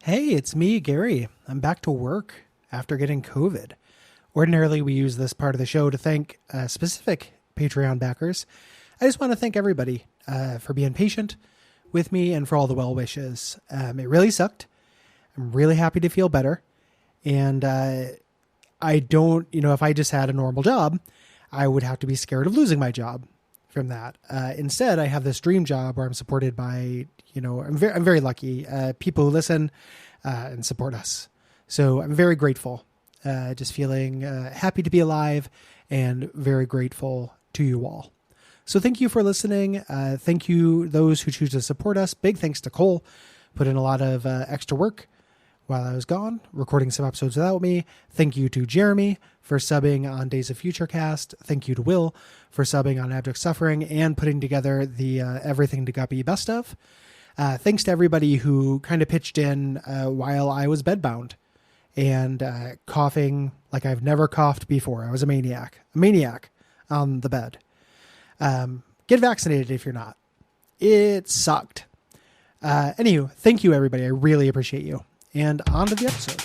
Hey, it's me, Gary. I'm back to work after getting COVID. Ordinarily, we use this part of the show to thank specific Patreon backers. I just want to thank everybody for being patient with me and for all the well wishes. It really sucked. I'm really happy to feel better. And I don't, if I just had a normal job, I would have to be scared of losing my job from that. Instead, I have this dream job where I'm supported by, I'm very lucky people who listen and support us. So I'm very grateful. Just feeling happy to be alive and very grateful to you all. So thank you for listening. Thank you, those who choose to support us. Big thanks to Cole. Put in a lot of extra work while I was gone, recording some episodes without me. Thank you to Jeremy for subbing on Days of Future Cast. Thank you to Will for subbing on Abject Suffering and putting together the Everything to Guppy Best Of. Thanks to everybody who kind of pitched in while I was bedbound and coughing like I've never coughed before. I was a maniac on the bed. Get vaccinated if you're not. It sucked. Anywho, thank you, everybody. I really appreciate you. And on to the episode.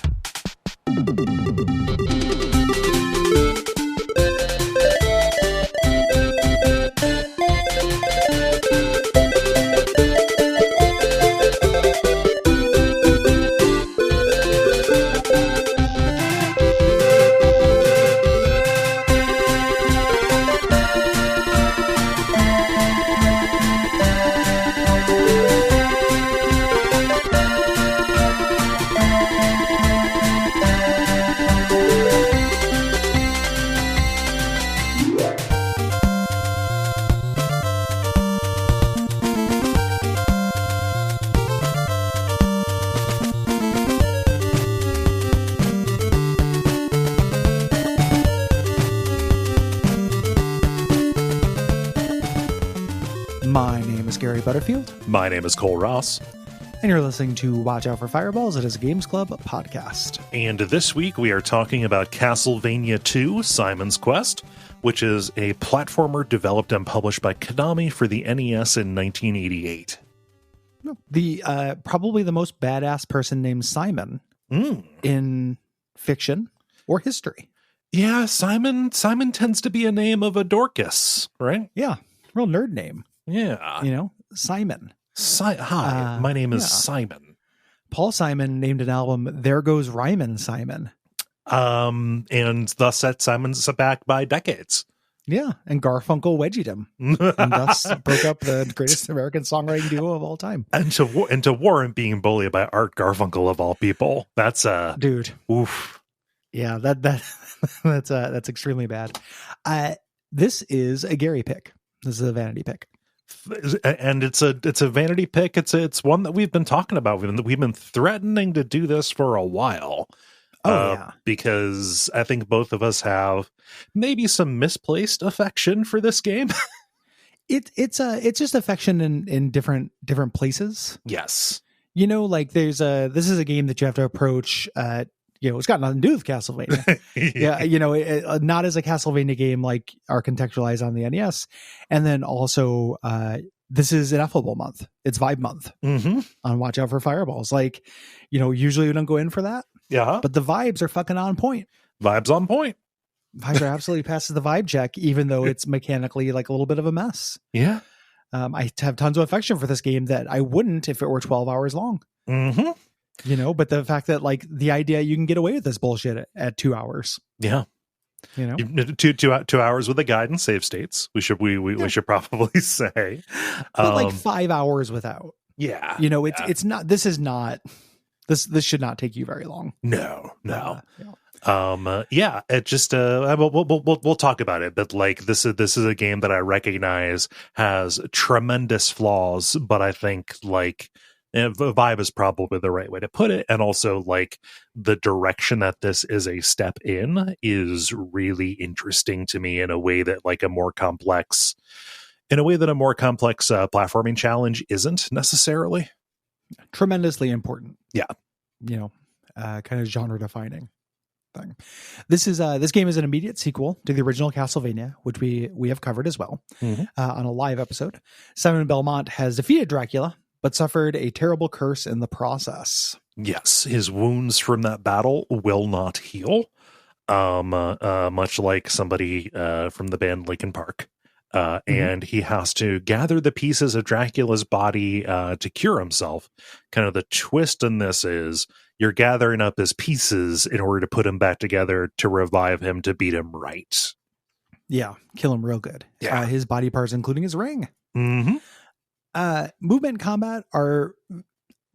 My name is Gary Butterfield. My name is Cole Ross. And you're listening to Watch Out for Fireballs. It is a Games Club podcast. And this week we are talking about Castlevania 2, Simon's Quest, which is a platformer developed and published by Konami for the NES in 1988. The probably the most badass person named Simon in fiction or history. Yeah, Simon tends to be a name of a Dorcas, right? Yeah, real nerd name. Yeah. Simon. Hi, my name is Simon. Paul Simon named an album There Goes Ryman Simon. And thus set Simon's back by decades. Yeah, and Garfunkel wedgied him. And thus broke up the greatest American songwriting duo of all time. And to warrant being bullied by Art Garfunkel of all people. That's dude. Oof. Yeah, that's extremely bad. This is a Gary pick. This is a vanity pick. And it's a vanity pick. It's one that we've been talking about. We've been threatening to do this for a while. Yeah. Because I think both of us have maybe some misplaced affection for this game. It's just affection in different places. Yes. Like this is a game that you have to approach it's got nothing to do with Castlevania. Yeah, not as a Castlevania game like are contextualized on the NES. And then also, this is Ineffable month. It's Vibe month on Watch Out for Fireballs. Usually we don't go in for that. Yeah. But the vibes are fucking on point. Vibes on point. Vibes are absolutely passes the vibe check, even though it's mechanically like a little bit of a mess. Yeah. I have tons of affection for this game that I wouldn't if it were 12 hours long. Mm-hmm. But the fact that the idea you can get away with this bullshit at 2 hours. Yeah. 2 hours with a guide and save states. We should probably say, but 5 hours without. Yeah. It's not. This This should not take you very long. No. It just we'll talk about it, but this is a game that I recognize has tremendous flaws, but I think vibe is probably the right way to put it. And also the direction that this is a step in is really interesting to me in a way that a more complex platforming challenge isn't necessarily. Tremendously important. Yeah. Kind of genre defining thing. This game is an immediate sequel to the original Castlevania, which we have covered as well on a live episode. Simon Belmont has defeated Dracula, but suffered a terrible curse in the process. Yes, his wounds from that battle will not heal. Much like somebody from the band Linkin Park. And he has to gather the pieces of Dracula's body to cure himself. Kind of the twist in this is you're gathering up his pieces in order to put him back together to revive him to beat him right. Yeah, kill him real good. Yeah. His body parts, including his ring. Mm-hmm. Movement and combat are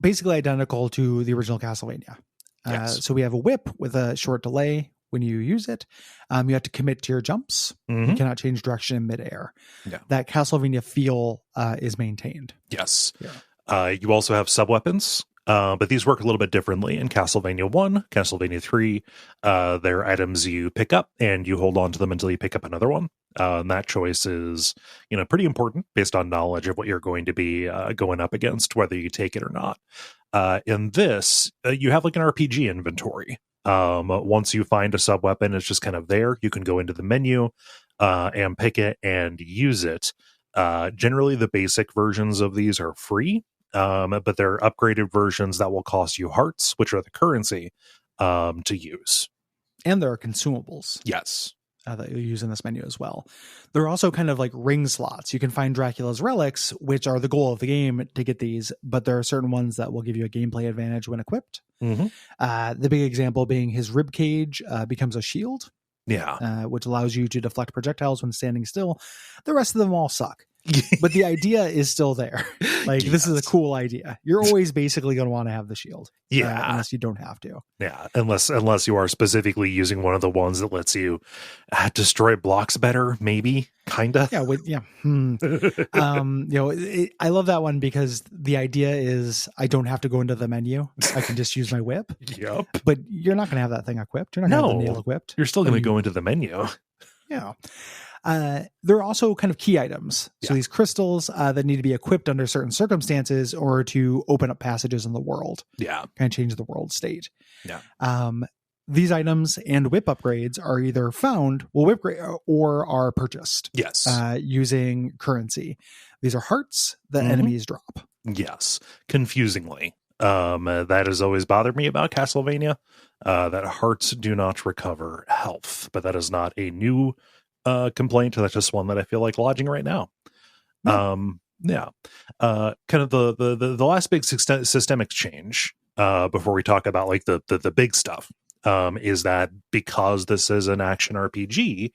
basically identical to the original Castlevania. Yes. So we have a whip with a short delay when you use it. You have to commit to your jumps. Mm-hmm. You cannot change direction in midair. Yeah. That Castlevania feel is maintained. Yes. Yeah. You also have sub-weapons, but these work a little bit differently in Castlevania 1, Castlevania 3. They're items you pick up, and you hold on to them until you pick up another one. And that choice is, pretty important based on knowledge of what you're going to be going up against, whether you take it or not. In this, you have like an RPG inventory. Once you find a sub-weapon, it's just kind of there. You can go into the menu and pick it and use it. Generally, the basic versions of these are free, but there are upgraded versions that will cost you hearts, which are the currency to use. And there are consumables. Yes. That you'll use in this menu as well. There are also kind of like ring slots. You can find Dracula's relics, which are the goal of the game to get these, but there are certain ones that will give you a gameplay advantage when equipped. Mm-hmm. The big example being his rib cage becomes a shield. Yeah. Which allows you to deflect projectiles when standing still. The rest of them all suck. But the idea is still there. Like, yes. This is a cool idea. You're always basically going to want to have the shield. Yeah. Unless you don't have to. Yeah. Unless you are specifically using one of the ones that lets you destroy blocks better, maybe. Kinda. Yeah. I love that one because the idea is I don't have to go into the menu. I can just use my whip. Yep. But you're not going to have that thing equipped. You're not going to have the nail equipped. You're still going to go into the menu. Yeah. There are also kind of key items. So these crystals that need to be equipped under certain circumstances or to open up passages in the world. Yeah. Kind of change the world state. Yeah. These items and whip upgrades are either found, or are purchased. Yes. Using currency. These are hearts that enemies drop. Yes. Confusingly. That has always bothered me about Castlevania. That hearts do not recover health, but that is not a new complaint. That's just one that I feel like lodging right now. Kind of the last big systemic change before we talk about like the big stuff is that because this is an action RPG,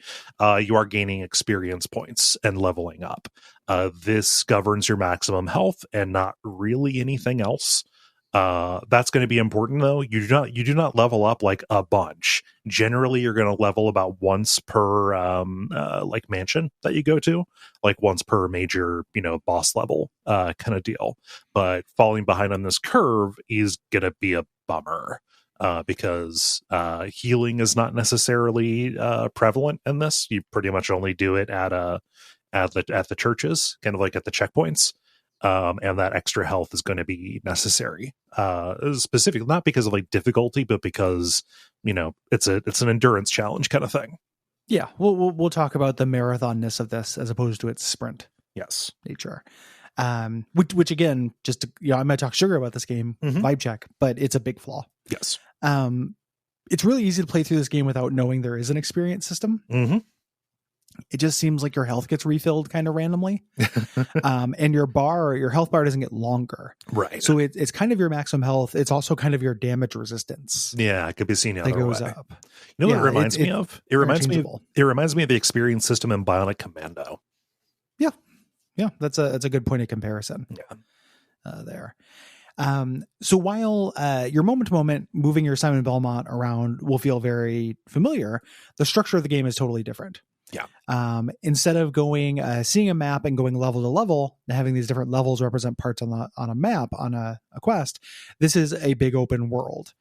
you are gaining experience points and leveling up. This governs your maximum health and not really anything else. That's going to be important though. You do not level up like a bunch. Generally, you're going to level about once per like mansion that you go to, like once per major, boss level kind of deal. But falling behind on this curve is going to be a bummer because healing is not necessarily prevalent in this. You pretty much only do it at the churches, kind of like at the checkpoints. And that extra health is going to be necessary, specifically not because of like difficulty, but because it's an endurance challenge kind of thing. Yeah, we'll talk about the marathonness of this as opposed to its sprint. Yes, nature. Which again, just I might talk sugar about this game, vibe check, but it's a big flaw. Yes, it's really easy to play through this game without knowing there is an experience system. Mm-hmm. It just seems like your health gets refilled kind of randomly. And your health bar doesn't get longer. Right. So it's kind of your maximum health. It's also kind of your damage resistance. Yeah, it could be seen the that other goes way. Up. You know what it reminds me of? It reminds me of the experience system in Bionic Commando. Yeah. Yeah, that's a good point of comparison. Yeah. There. So while your moment to moment moving your Simon Belmont around will feel very familiar, the structure of the game is totally different. Yeah. Instead of seeing a map and going level to level and having these different levels represent parts on a map on a quest, this is a big open world.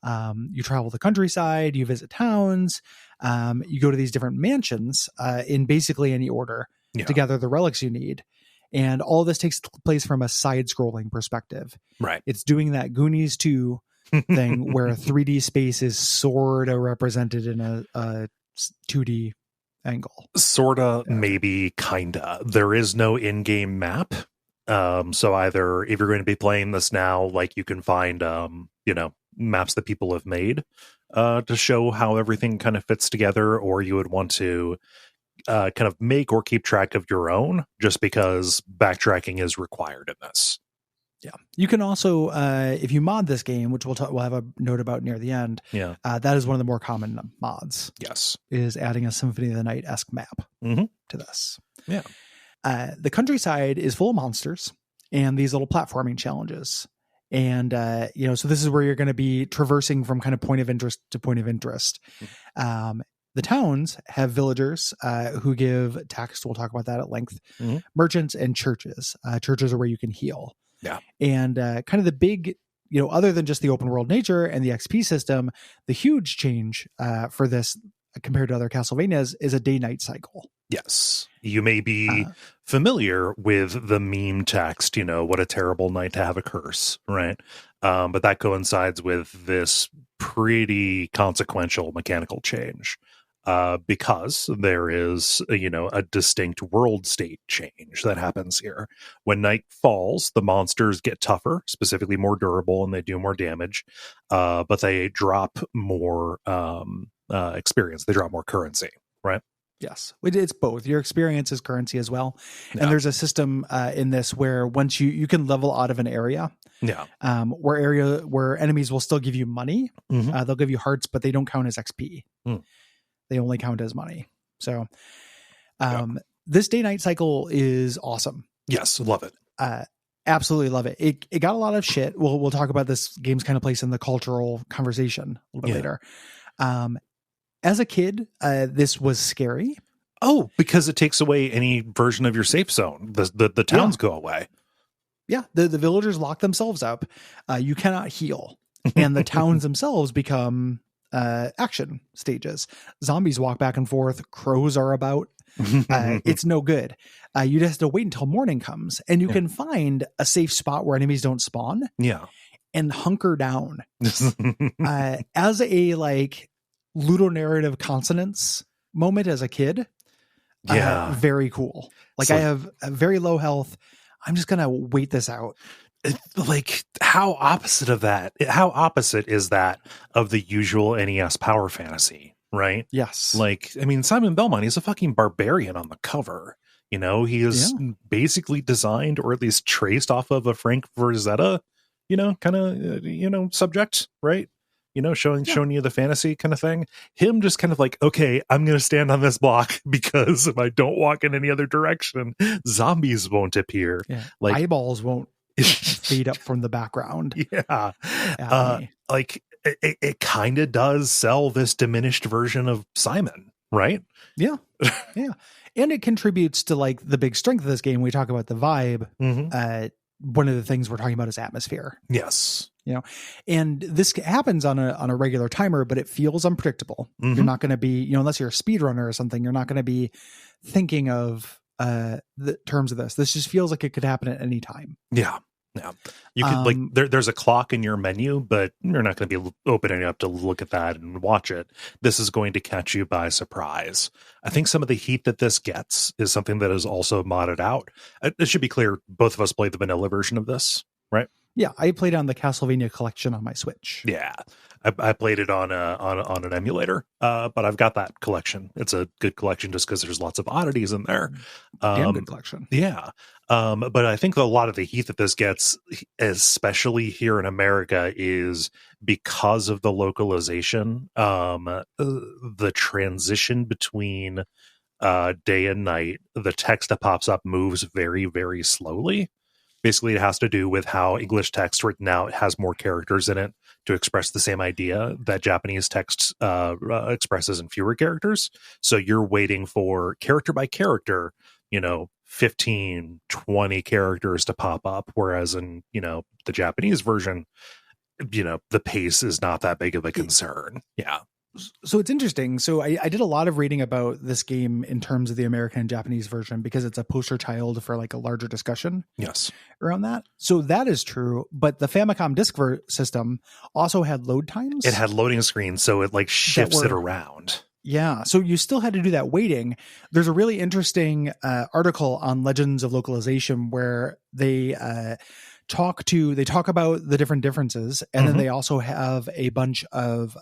You travel the countryside, you visit towns, you go to these different mansions in basically any order to gather the relics you need. And all this takes place from a side-scrolling perspective. Right. It's doing that Goonies 2 thing where 3D space is sort of represented in a 2D angle. Sorta, maybe, kinda. There is no in-game map. So either if you're going to be playing this now, like you can find, maps that people have made to show how everything kind of fits together, or you would want to kind of make or keep track of your own, just because backtracking is required in this. Yeah, you can also, if you mod this game, which we'll have a note about near the end. Yeah, that is one of the more common mods. Yes, is adding a Symphony of the Night-esque map to this. Yeah, the countryside is full of monsters and these little platforming challenges, and so this is where you're going to be traversing from kind of point of interest to point of interest. The towns have villagers who give text. We'll talk about that at length. Merchants and churches. Churches are where you can heal. Yeah. And kind of the big, other than just the open world nature and the XP system, the huge change for this compared to other Castlevanias is a day-night cycle. Yes. You may be familiar with the meme text, what a terrible night to have a curse, right? But that coincides with this pretty consequential mechanical change. Because there is, a distinct world state change that happens here. When night falls, the monsters get tougher, specifically more durable, and they do more damage, but they drop more experience. They drop more currency, right? Yes, it's both. Your experience is currency as well. Yeah. And there's a system in this where once you can level out of an area, where enemies will still give you money. They'll give you hearts, but they don't count as XP. They only count as money. So this day-night cycle is awesome. Yes, love it. Absolutely love it. It got a lot of shit. We'll talk about this game's kind of place in the cultural conversation a little bit later. As a kid, this was scary. Oh, because it takes away any version of your safe zone. The towns go away. Yeah, the villagers lock themselves up. You cannot heal. And the towns themselves become action stages. Zombies walk back and forth. Crows are about. It's no good. You just have to wait until morning comes, and you can find a safe spot where enemies don't spawn. Yeah, and hunker down. As a ludonarrative consonance moment as a kid. Very cool. I have a very low health. I'm just gonna wait this out. How opposite is that of the usual NES power fantasy, right? Yes. Simon Belmont, he's a fucking barbarian on the cover. He is basically designed, or at least traced off of a Frank Verzetta, subject, right? Showing you the fantasy kind of thing. Him just kind of okay, I'm going to stand on this block because if I don't walk in any other direction, zombies won't appear. Yeah. Eyeballs won't fade up from the background. Yeah. It kind of does sell this diminished version of Simon, right? Yeah. Yeah. And it contributes to the big strength of this game. We talk about the vibe. One of the things we're talking about is atmosphere. Yes. And this happens on a regular timer, but it feels unpredictable. You're not going to be, unless you're a speedrunner or something, you're not going to be thinking of the terms of this. This just feels like it could happen at any time. Yeah. Yeah. You could there's a clock in your menu, but you're not going to be opening up to look at that and watch it. This is going to catch you by surprise. I think some of the heat that this gets is something that is also modded out. It should be clear, both of us played the vanilla version of this, right? Yeah, I played on the Castlevania collection on my Switch. Yeah, I played it on an emulator, but I've got that collection. It's a good collection just because there's lots of oddities in there. Damn good collection. Yeah, but I think a lot of the heat that this gets, especially here in America, is because of the localization. The transition between day and night, the text that pops up moves very, very slowly. Basically, it has to do with how English text written out has more characters in it to express the same idea that Japanese text expresses in fewer characters. So you're waiting for character by character, 15, 20 characters to pop up. Whereas in, the Japanese version, the pace is not that big of a concern. Yeah. So it's interesting. So I did a lot of reading about this game in terms of the American and Japanese version because it's a poster child for a larger discussion. Yes. Around that. So that is true. But the Famicom disk system also had load times. It had loading screens, so it shifts it around. Yeah, so you still had to do that waiting. There's a really interesting article on Legends of Localization where they talk about the different differences, and then they also have a bunch of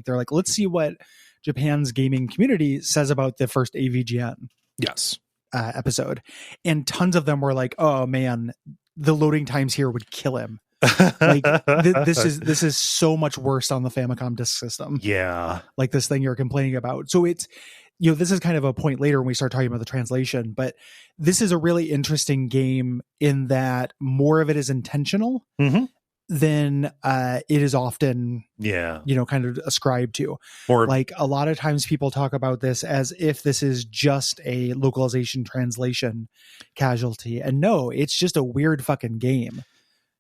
they're like, let's see what Japan's gaming community says about the first AVGN episode, and tons of them were like, oh man, the loading times here would kill him. Like this is so much worse on the Famicom disk system. Yeah, like this thing you're complaining about. So it's, you know, this is kind of a point later when we start talking about the translation, but this is a really interesting game in that more of it is intentional than it is often, you know, kind of ascribed to. Or like a lot of times people talk about this as if this is just a localization translation casualty, and no, it's just a weird fucking game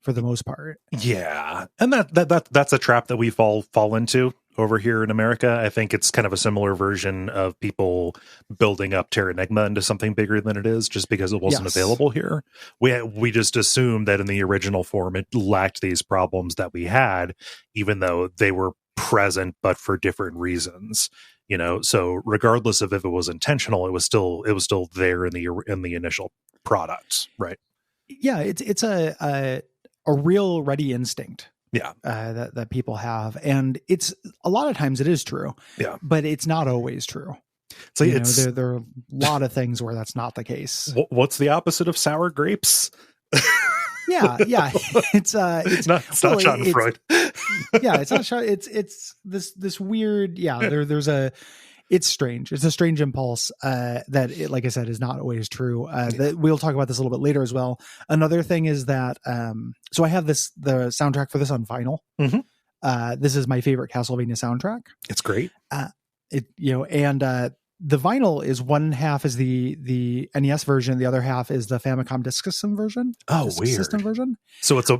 for the most part. Yeah. And that's a trap that we fall into over here in America. I think it's kind of a similar version of people building up Terra Enigma into something bigger than it is just because it wasn't available here. We just assumed that in the original form it lacked these problems that we had, even though they were present but for different reasons. You know, so regardless of if it was intentional, it was still there in the initial product, right? Yeah, it's a real ready instinct that people have, and it's a lot of times it is true, but it's not always true. So there are a lot of things where that's not the case. What's the opposite of sour grapes? yeah it's not Schadenfreude. It's not it's this weird it's strange. It's a strange impulse that, like I said, is not always true. That we'll talk about this a little bit later as well. Another thing is that, so I have the soundtrack for this on vinyl. This is my favorite Castlevania soundtrack. It's great. The vinyl is one half is the NES version, the other half is the Famicom Disk System version. Oh, weird. System version. So it's a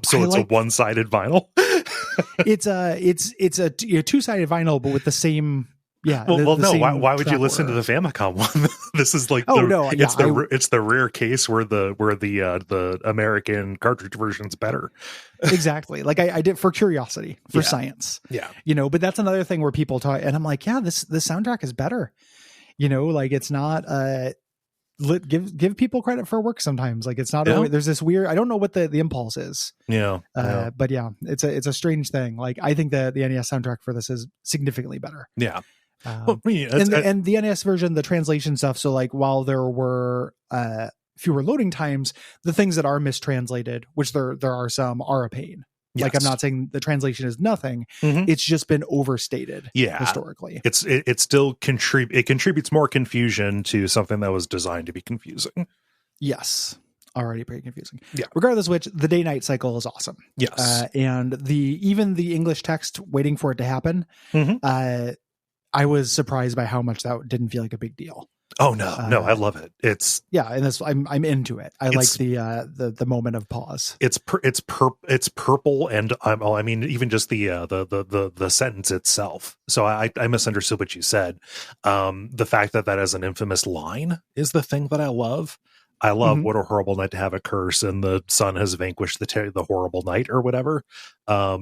one-sided vinyl. it's a two-sided vinyl, but with the same. Yeah. Why would you listen to the Famicom one? This is like it's the rare case where the American cartridge version's better. Exactly. Like I did for curiosity, for science. Yeah. You know, but that's another thing where people talk, and I'm like, yeah, this soundtrack is better. You know, like it's not give people credit for work sometimes. Like it's not always, there's this weird, I don't know what the impulse is. But yeah, it's a strange thing. Like I think the NES soundtrack for this is significantly better. Yeah. And the NES version, the translation stuff. So like while there were fewer loading times, the things that are mistranslated, which there are some, are a pain. Yes. Like I'm not saying the translation is nothing. It's just been overstated. Historically, it still contributes more confusion to something that was designed to be confusing. Yes. Already pretty confusing. Yeah. Regardless of which, the day-night cycle is awesome. Yes. And even the English text waiting for it to happen, I was surprised by how much that didn't feel like a big deal. Oh no, I love it. It's and that's I'm into it. I like the moment of pause. It's purple, and I mean even just the sentence itself. So I misunderstood what you said. The fact that as an infamous line is the thing that I love. I love what a horrible night to have a curse, and the sun has vanquished the horrible night or whatever,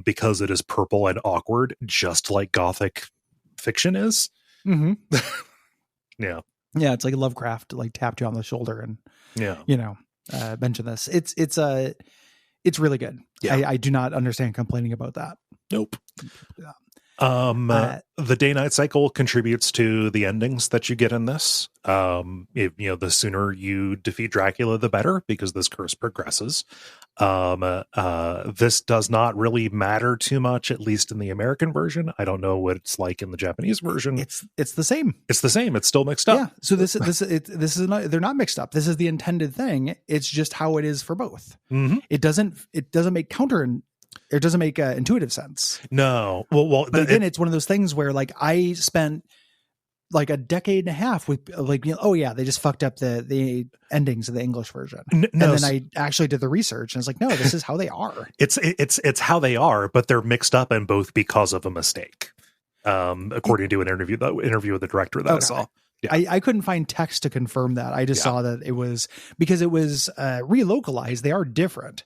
because it is purple and awkward, just like Gothic fiction is. Yeah, it's like Lovecraft like tapped you on the shoulder and mention this. It's really good. I do not understand complaining about that. Nope. The day-night cycle contributes to the endings that you get in this. The sooner you defeat Dracula, the better, because this curse progresses. This does not really matter too much, at least in the American version. I don't know what it's like in the Japanese version. It's the same. It's the same. It's still mixed up. Yeah. So this is not, they're not mixed up. This is the intended thing. It's just how it is for both. It doesn't make it doesn't make intuitive sense. No. But again, it's one of those things where like I spent like a decade and a half with like, they just fucked up the endings of the English version. And then I actually did the research and it's like, no, this is how they are. It's how they are, but they're mixed up in both because of a mistake. According to an interview with the director that I saw. Yeah. I couldn't find text to confirm that. I just saw that it was because it was relocalized. They are different,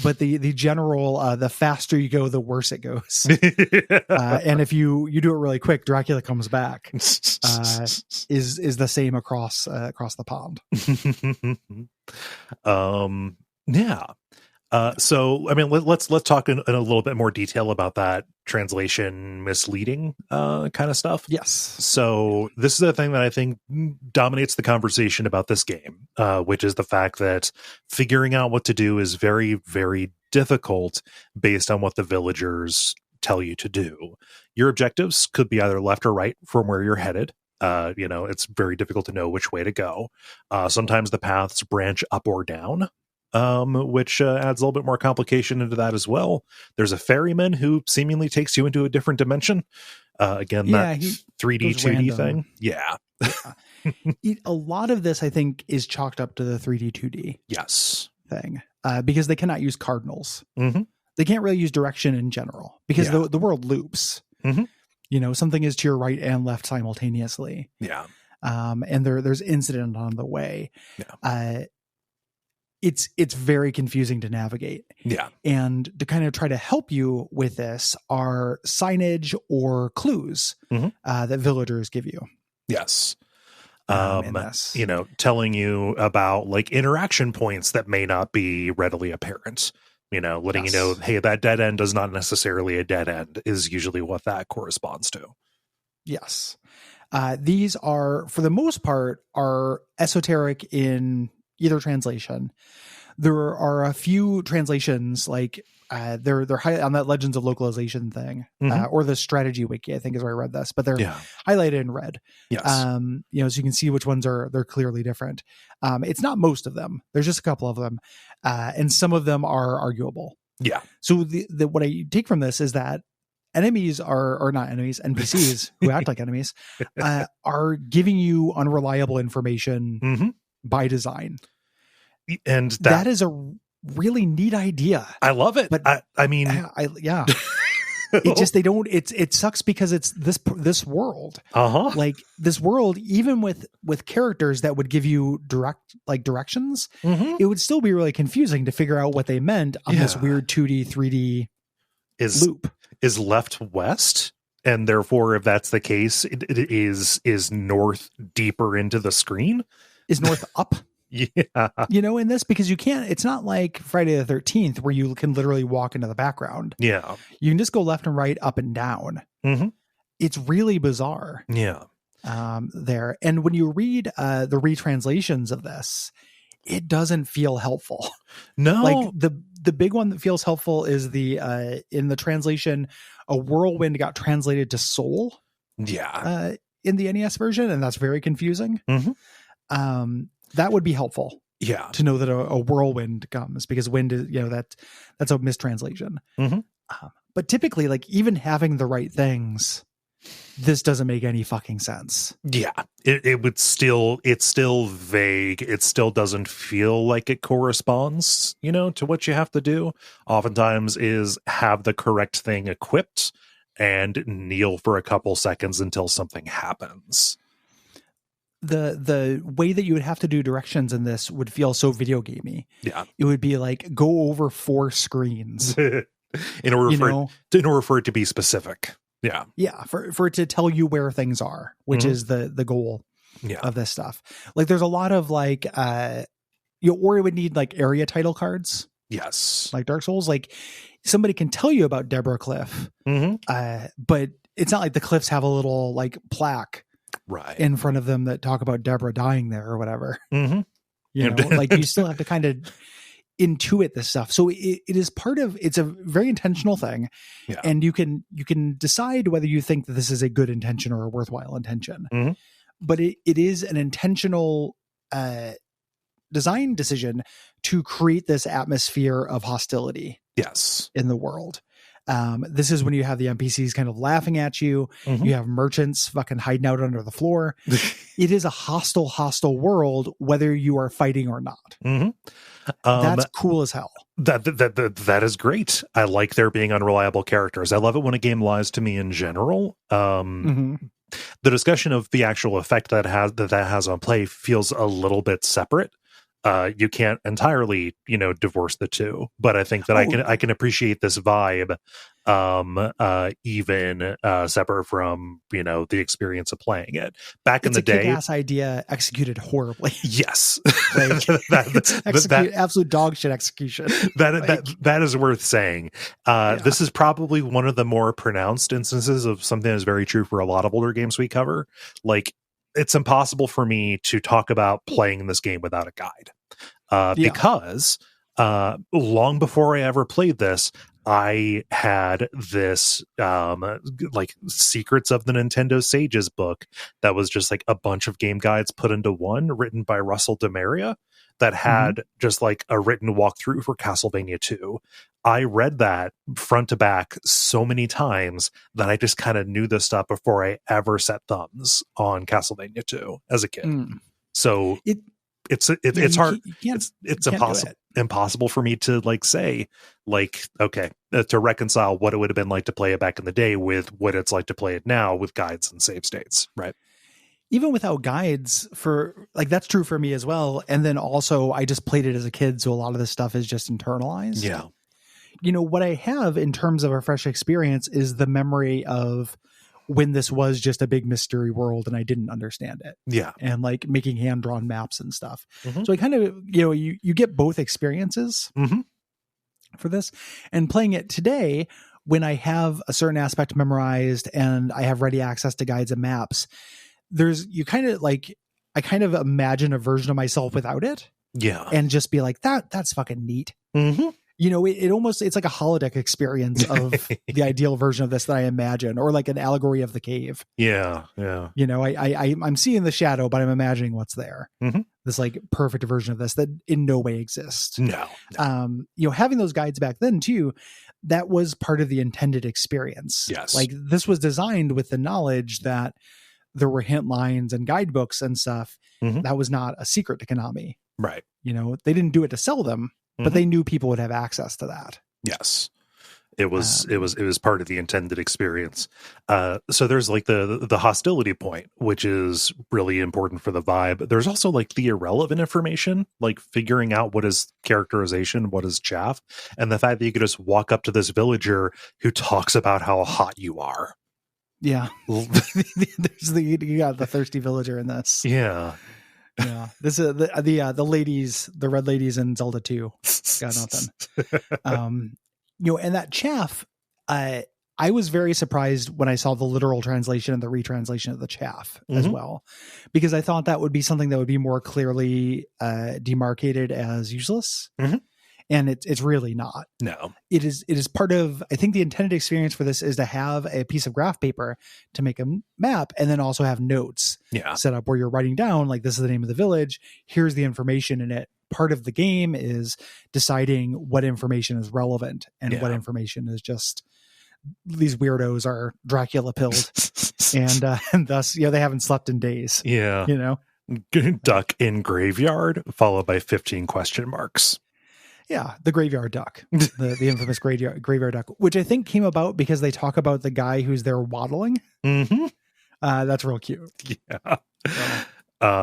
but the general the faster you go, the worse it goes. And if you do it really quick, Dracula comes back. Is the same across the pond. Yeah. So, I mean, let's talk in a little bit more detail about that translation misleading kind of stuff. Yes. So this is the thing that I think dominates the conversation about this game, which is the fact that figuring out what to do is very, very difficult based on what the villagers tell you to do. Your objectives could be either left or right from where you're headed. It's very difficult to know which way to go. Sometimes the paths branch up or down, which adds a little bit more complication into that as well. There's a ferryman who seemingly takes you into a different dimension. Again, that 3D, 2D random. thing. Yeah. A lot of this, I think, is chalked up to the 3D, 2D yes thing because they cannot use cardinals. Mm-hmm. They can't really use direction in general because the world loops. Mm-hmm. Something is to your right and left simultaneously. Yeah. And there's incident on the way. Yeah. It's very confusing to navigate. Yeah. And to kind of try to help you with this are signage or clues that villagers give you. Yes. Telling you about like interaction points that may not be readily apparent. Letting you know, hey, that dead end is not necessarily a dead end is usually what that corresponds to. Yes. These are, for the most part, are esoteric in either translation. There are a few translations like they're high on that Legends of Localization thing or the strategy wiki, I think is where I read this, but they're highlighted in red. Yes. So you can see which ones they're clearly different. It's not most of them. There's just a couple of them. And some of them are arguable. Yeah. So what I take from this is that enemies or not enemies, NPCs who act like enemies are giving you unreliable information by design. And that is a really neat idea. I love it. But I mean, it just, it sucks because it's this world, like this world, even with characters that would give you directions, it would still be really confusing to figure out what they meant on this weird 2D, 3D loop. Is left west. And therefore, if that's the case, it is north deeper into the screen. Is north up? Yeah. In this, because you can't, it's not like Friday the 13th where you can literally walk into the background. Yeah. You can just go left and right, up and down. It's really bizarre. Yeah. There. And when you read the retranslations of this, it doesn't feel helpful. No. Like the big one that feels helpful is the in the translation, a whirlwind got translated to soul. Yeah. In the NES version, and that's very confusing. That would be helpful. Yeah. To know that a whirlwind comes, because wind is, that's a mistranslation. But typically, like, even having the right things, this doesn't make any fucking sense. Yeah. It's still vague. It still doesn't feel like it corresponds, to what you have to do. Oftentimes is have the correct thing equipped and kneel for a couple seconds until something happens. The way that you would have to do directions in this would feel so video gamey. Yeah. It would be like go over 4 screens in order for it to be specific. Yeah. Yeah. For it to tell you where things are, which is the goal of this stuff. Like there's a lot of like, or it would need like area title cards. Yes. Like Dark Souls, like somebody can tell you about Deborah Cliff, but it's not like the cliffs have a little like plaque in front of them that talk about Deborah dying there or whatever. Like you still have to kind of intuit this stuff. So it is it's a very intentional thing. Yeah. And you can decide whether you think that this is a good intention or a worthwhile intention. But it is an intentional design decision to create this atmosphere of hostility. Yes. In the world. This is when you have the NPCs kind of laughing at you. You have merchants fucking hiding out under the floor. It is a hostile world, whether you are fighting or not. That's cool as hell. That is great. I like there being unreliable characters. I love it when a game lies to me in general. The discussion of the actual effect that has on play feels a little bit separate. You can't entirely, divorce the two, but I think that I can appreciate this vibe, even separate from the experience of playing it. Back in the day, kick-ass idea executed horribly. Yes, absolute dog shit execution. That is worth saying. This is probably one of the more pronounced instances of something that is very true for a lot of older games we cover. Like, it's impossible for me to talk about playing this game without a guide, because long before I ever played this, I had this like Secrets of the Nintendo Sages book that was just like a bunch of game guides put into one, written by Russell Demaria, that had just like a written walkthrough for Castlevania 2. I read that front to back so many times that I just kind of knew this stuff before I ever set thumbs on Castlevania 2 as a kid. So it's hard. It's impossible for me to like say like, okay, to reconcile what it would have been like to play it back in the day with what it's like to play it now with guides and save states. Right. Even without guides, for like, that's true for me as well. And then also I just played it as a kid, so a lot of this stuff is just internalized. Yeah. What I have in terms of a fresh experience is the memory of when this was just a big mystery world and I didn't understand it. Yeah. And like making hand-drawn maps and stuff. So I kind of, you get both experiences for this. And playing it today, when I have a certain aspect memorized and I have ready access to guides and maps, I kind of imagine a version of myself without it. Yeah. And just be like, that's fucking neat. It's like a holodeck experience of the ideal version of this that I imagine, or like an allegory of the cave. Yeah. I'm seeing the shadow, but I'm imagining what's there. This like perfect version of this that in no way exists. No. Having those guides back then too, that was part of the intended experience. Yes. Like, this was designed with the knowledge that there were hint lines and guidebooks and stuff. That was not a secret to Konami. Right. They didn't do it to sell them, but they knew people would have access to that. Yes. It was part of the intended experience. So there's like the hostility point, which is really important for the vibe. There's also like the irrelevant information, like figuring out what is characterization, what is chaff, and the fact that you could just walk up to this villager who talks about how hot you are. Yeah. You got the thirsty villager in this. Yeah. Yeah, this is the ladies, the red ladies in Zelda 2. Got nothing. And that chaff, I was very surprised when I saw the literal translation and the retranslation of the chaff as well, because I thought that would be something that would be more clearly demarcated as useless. And it's really not. No, it is part of, I think the intended experience for this is to have a piece of graph paper to make a map, and then also have notes set up where you're writing down, like, this is the name of the village, here's the information in it. Part of the game is deciding what information is relevant and what information is just, these weirdos are Dracula pilled and thus, they haven't slept in days. Yeah. Duck in graveyard followed by 15 question marks. Yeah, the graveyard duck, the infamous graveyard duck, which I think came about because they talk about the guy who's there waddling. That's real cute. Yeah,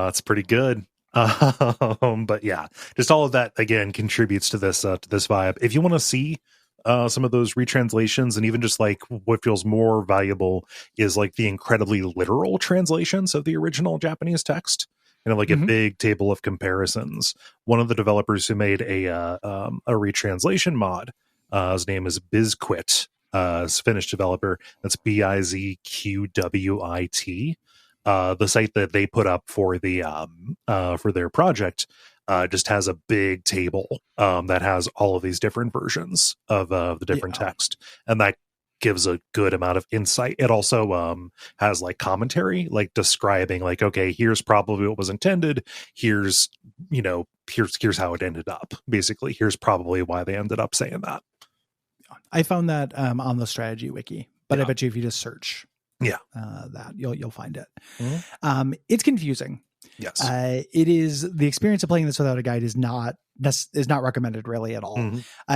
it's pretty good. But yeah, just all of that again contributes to this vibe. If you want to see some of those retranslations, and even just like what feels more valuable is like the incredibly literal translations of the original Japanese text. Like a big table of comparisons. One of the developers who made a retranslation mod, his name is Bizquit, Finnish developer. That's Bizqwit. The site that they put up for their project just has a big table that has all of these different versions of the different text, and that gives a good amount of insight. It also has like commentary, like describing like, okay, here's probably what was intended. Here's how it ended up. Basically, here's probably why they ended up saying that. I found that on the strategy wiki, but I bet you if you just search that you'll find it. It's confusing. Yes. It is, the experience of playing this without a guide is not recommended really at all.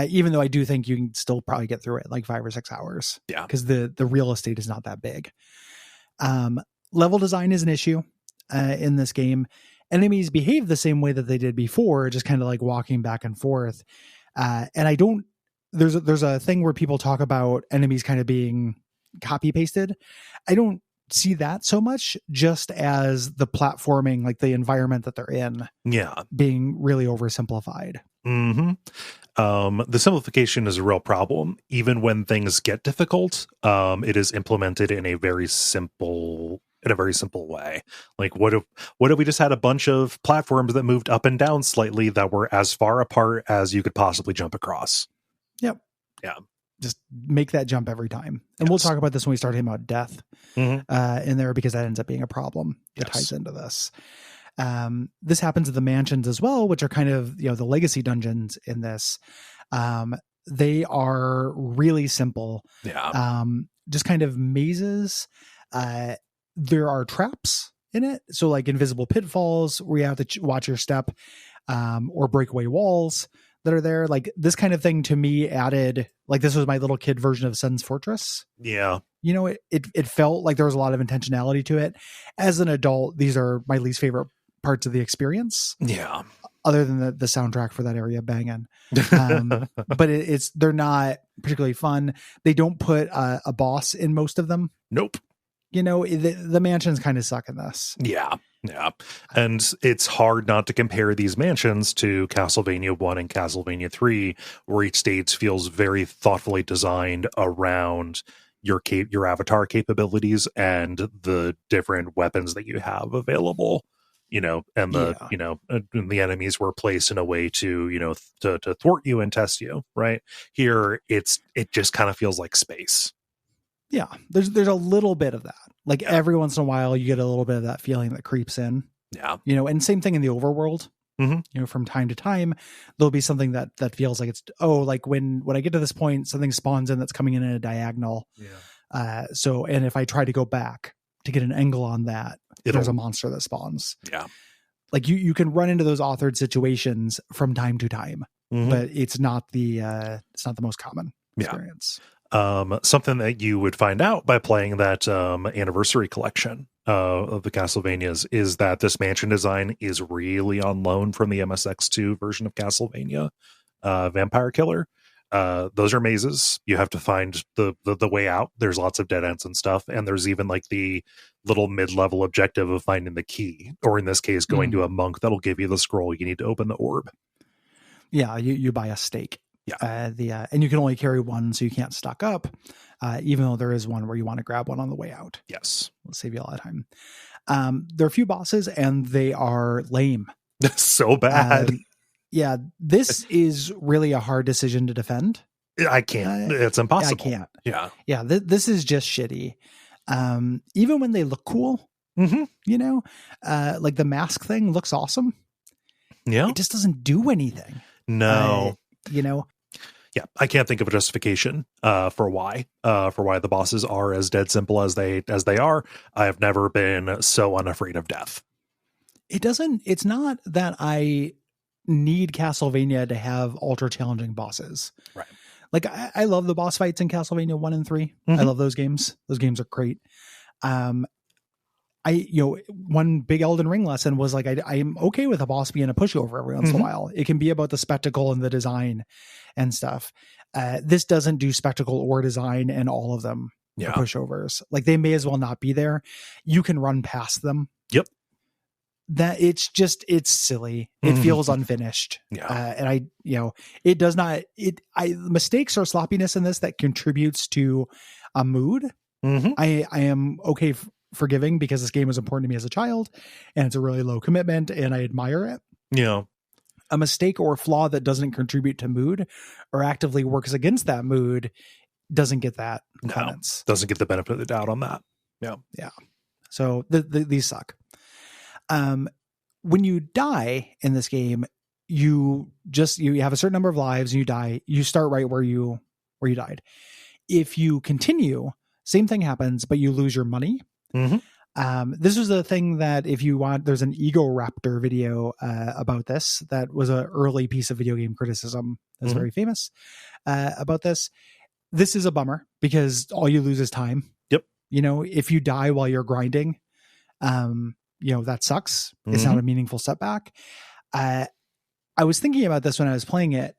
Even though I do think you can still probably get through it like 5 or 6 hours. Yeah. Because the real estate is not that big. level design is an issue in this game. Enemies behave the same way that they did before, just kind of like walking back and forth. And I don't, there's a thing where people talk about enemies kind of being copy pasted. I don't see that so much, just as the platforming, like the environment that they're in, being really oversimplified. The simplification is a real problem. Even when things get difficult, it is implemented in a very simple way. Like, what if we just had a bunch of platforms that moved up and down slightly that were as far apart as you could possibly jump across? Yep. Yeah. Just make that jump every time. And we'll talk about this when we start talking about death in there, because that ends up being a problem that ties into this. This happens at the mansions as well, which are kind of, the legacy dungeons in this. They are really simple. Just kind of mazes. There are traps in it. So like invisible pitfalls where you have to watch your step, or breakaway walls that are there. Like this kind of thing to me added, like this was my little kid version of Sun's Fortress. Yeah. It felt like there was a lot of intentionality to it. As an adult, these are my least favorite parts of the experience. Yeah. Other than the soundtrack for that area banging. But they're not particularly fun. They don't put a boss in most of them. Nope. The mansions kind of suck in this. Yeah. And it's hard not to compare these mansions to Castlevania 1 and Castlevania 3, where each stage feels very thoughtfully designed around your avatar capabilities and the different weapons that you have available. And the enemies were placed in a way to thwart you and test you. Right here, it just kind of feels like space. Yeah, there's a little bit of that. Like every once in a while, you get a little bit of that feeling that creeps in. Yeah, and same thing in the overworld. From time to time, there'll be something that feels like it's like when I get to this point, something spawns in that's coming in a diagonal. Yeah. And if I try to go back to get an angle on that, there's a monster that spawns. Yeah, like you can run into those authored situations from time to time, but it's not the most common experience. Something that you would find out by playing that anniversary collection of the Castlevanias is that this mansion design is really on loan from the MSX2 version of Castlevania, Vampire Killer. Those are mazes. You have to find the way out. There's lots of dead ends and stuff, and there's even like the little mid-level objective of finding the key, or in this case, going to a monk that'll give you the scroll you need to open the orb. Yeah, you buy a stake. Yeah. And you can only carry one, so you can't stock up, even though there is one where you want to grab one on the way out. Yes. It'll save you a lot of time. There are a few bosses, and they are lame. So bad. This is really a hard decision to defend. I can't. It's impossible. I can't. Yeah. Yeah, this is just shitty. Even when they look cool, like the mask thing looks awesome. Yeah. It just doesn't do anything. No. Yeah, I can't think of a justification for why the bosses are as dead simple as they are. I have never been so unafraid of death. It's not that I need Castlevania to have ultra challenging bosses. Right. Like I love the boss fights in Castlevania 1 and 3. I love those games. Those games are great. One big Elden Ring lesson was like, I'm okay with a boss being a pushover every once in a while. It can be about the spectacle and the design and stuff. This doesn't do spectacle or design, and all of them are pushovers. Like they may as well not be there. You can run past them. Yep. That it's silly. It feels unfinished. Yeah. And it does not, mistakes or sloppiness in this that contributes to a mood. I am okay forgiving, because this game was important to me as a child, and it's a really low commitment, and I admire it. Yeah. A mistake or flaw that doesn't contribute to mood or actively works against that mood doesn't get that comments. Doesn't get the benefit of the doubt on that. Yeah. Yeah. So these suck. When you die in this game, you have a certain number of lives and you die. You start right where you died. If you continue, same thing happens, but you lose your money. This was a thing that if you want, there's an Ego Raptor video about this. That was an early piece of video game criticism that's very famous about this. This is a bummer because all you lose is time. Yep. If you die while you're grinding, That sucks. It's not a meaningful setback. I was thinking about this when I was playing it.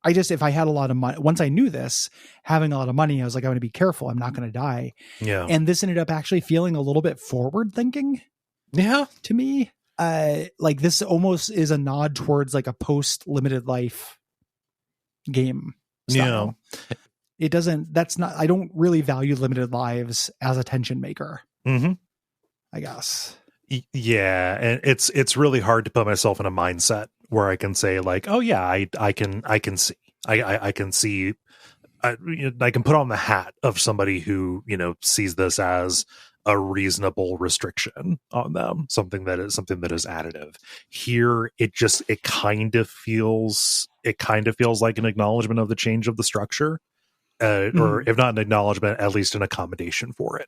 If I had a lot of money, once I knew this, having a lot of money, I was like, I want to be careful. I'm not going to die. Yeah. And this ended up actually feeling a little bit forward thinking. Yeah. To me, like this almost is a nod towards like a post limited life game style. Yeah. It doesn't, I don't really value limited lives as a tension maker. I guess. Yeah. And it's really hard to put myself in a mindset where I can say like, oh yeah, I can see, I can see, I can put on the hat of somebody who, sees this as a reasonable restriction on them, something that is additive. Here, it kind of feels like an acknowledgement of the change of the structure, or if not an acknowledgement, at least an accommodation for it.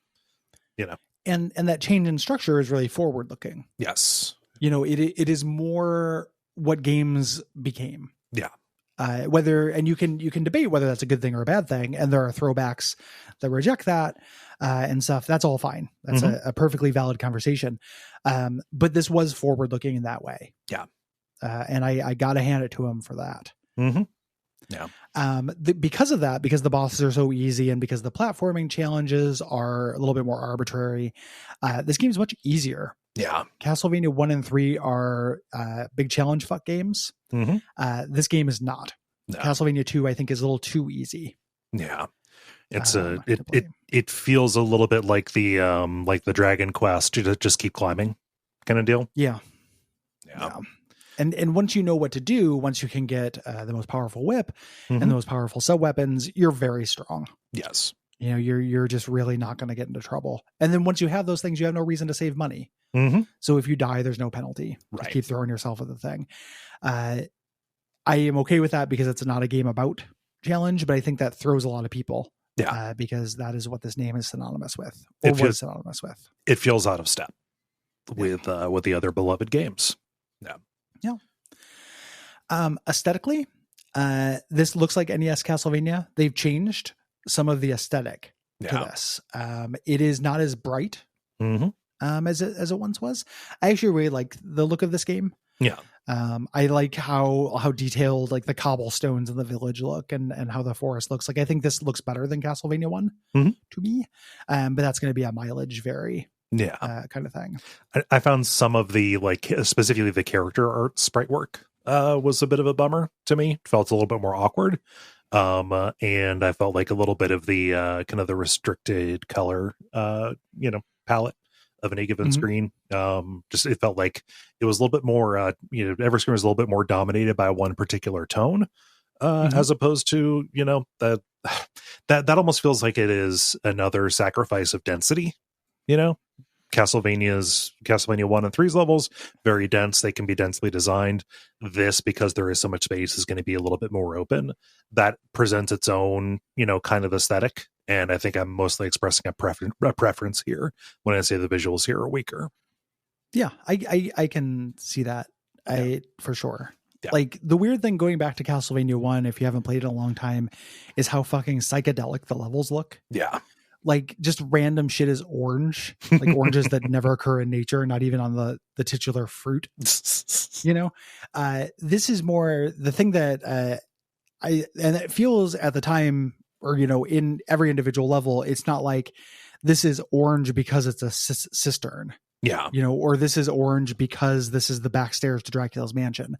And that change in structure is really forward looking. Yes, it is more what games became. Yeah. You can debate whether that's a good thing or a bad thing, and there are throwbacks that reject that and stuff. That's all fine. That's a perfectly valid conversation. But this was forward looking in that way. Yeah. And I gotta hand it to him for that. Yeah. Because of that, because the bosses are so easy and because the platforming challenges are a little bit more arbitrary, this game is much easier. Yeah. Castlevania 1 and 3 are big challenge fuck games. This game is not. No. Castlevania 2, I think, is a little too easy. Yeah. It's it feels a little bit like the Dragon Quest to just keep climbing kind of deal. Yeah. And once you know what to do, once you can get the most powerful whip and the most powerful sub weapons, you're very strong. Yes. You're just really not going to get into trouble. And then once you have those things, you have no reason to save money. So if you die, there's no penalty. Right. Just keep throwing yourself at the thing. I am okay with that because it's not a game about challenge, but I think that throws a lot of people. Yeah. Because that is what this name is synonymous with. Synonymous with. It feels out of step with the other beloved games. Yeah. Aesthetically, this looks like NES Castlevania. They've changed some of the aesthetic to this. It is not as bright as it once was. I actually really like the look of this game. Yeah. I like how detailed like the cobblestones in the village look and how the forest looks. Like I think this looks better than Castlevania 1 to me. But that's going to be a mileage vary. Kind of thing. I found some of the specifically the character art sprite work was a bit of a bummer to me. It felt a little bit more awkward. And I felt like a little bit of the kind of the restricted color palette of an given screen. Just it felt like it was a little bit more every screen was a little bit more dominated by one particular tone. As opposed to that almost feels like it is another sacrifice of density. Castlevania 1 and 3's levels, very dense. They can be densely designed. This, because there is so much space, is going to be a little bit more open. That presents its own, kind of aesthetic. And I think I'm mostly expressing a preference here when I say the visuals here are weaker. Yeah, I can see that. For sure. Yeah. Like the weird thing going back to Castlevania 1, if you haven't played it in a long time, is how fucking psychedelic the levels look. Yeah. Like just random shit is orange, like oranges that never occur in nature, not even on the titular fruit. This is more the thing that and it feels at the time, or in every individual level, it's not like this is orange because it's a cistern. Yeah. Or this is orange because this is the back stairs to Dracula's mansion.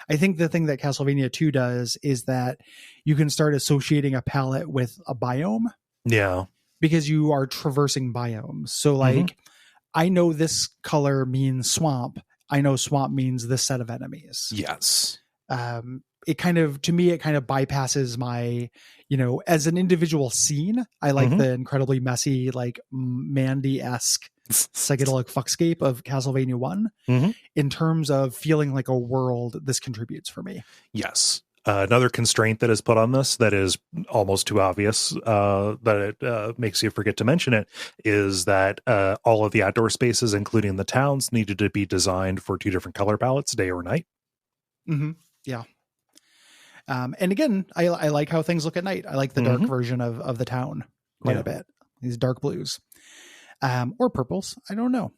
I think the thing that Castlevania 2 does is that you can start associating a palette with a biome. Yeah. Because you are traversing biomes. So I know this color means swamp. I know swamp means this set of enemies. Yes. It kind of bypasses my, as an individual scene. I like the incredibly messy, like Mandy-esque psychedelic fuckscape of Castlevania 1. In terms of feeling like a world, this contributes for me. Yes. Another constraint that is put on this that is almost too obvious that it makes you forget to mention it is that all of the outdoor spaces, including the towns, needed to be designed for two different color palettes, day or night. Yeah. And again, I like how things look at night. I like the dark version of the town quite a bit. These dark blues. or purples. I don't know.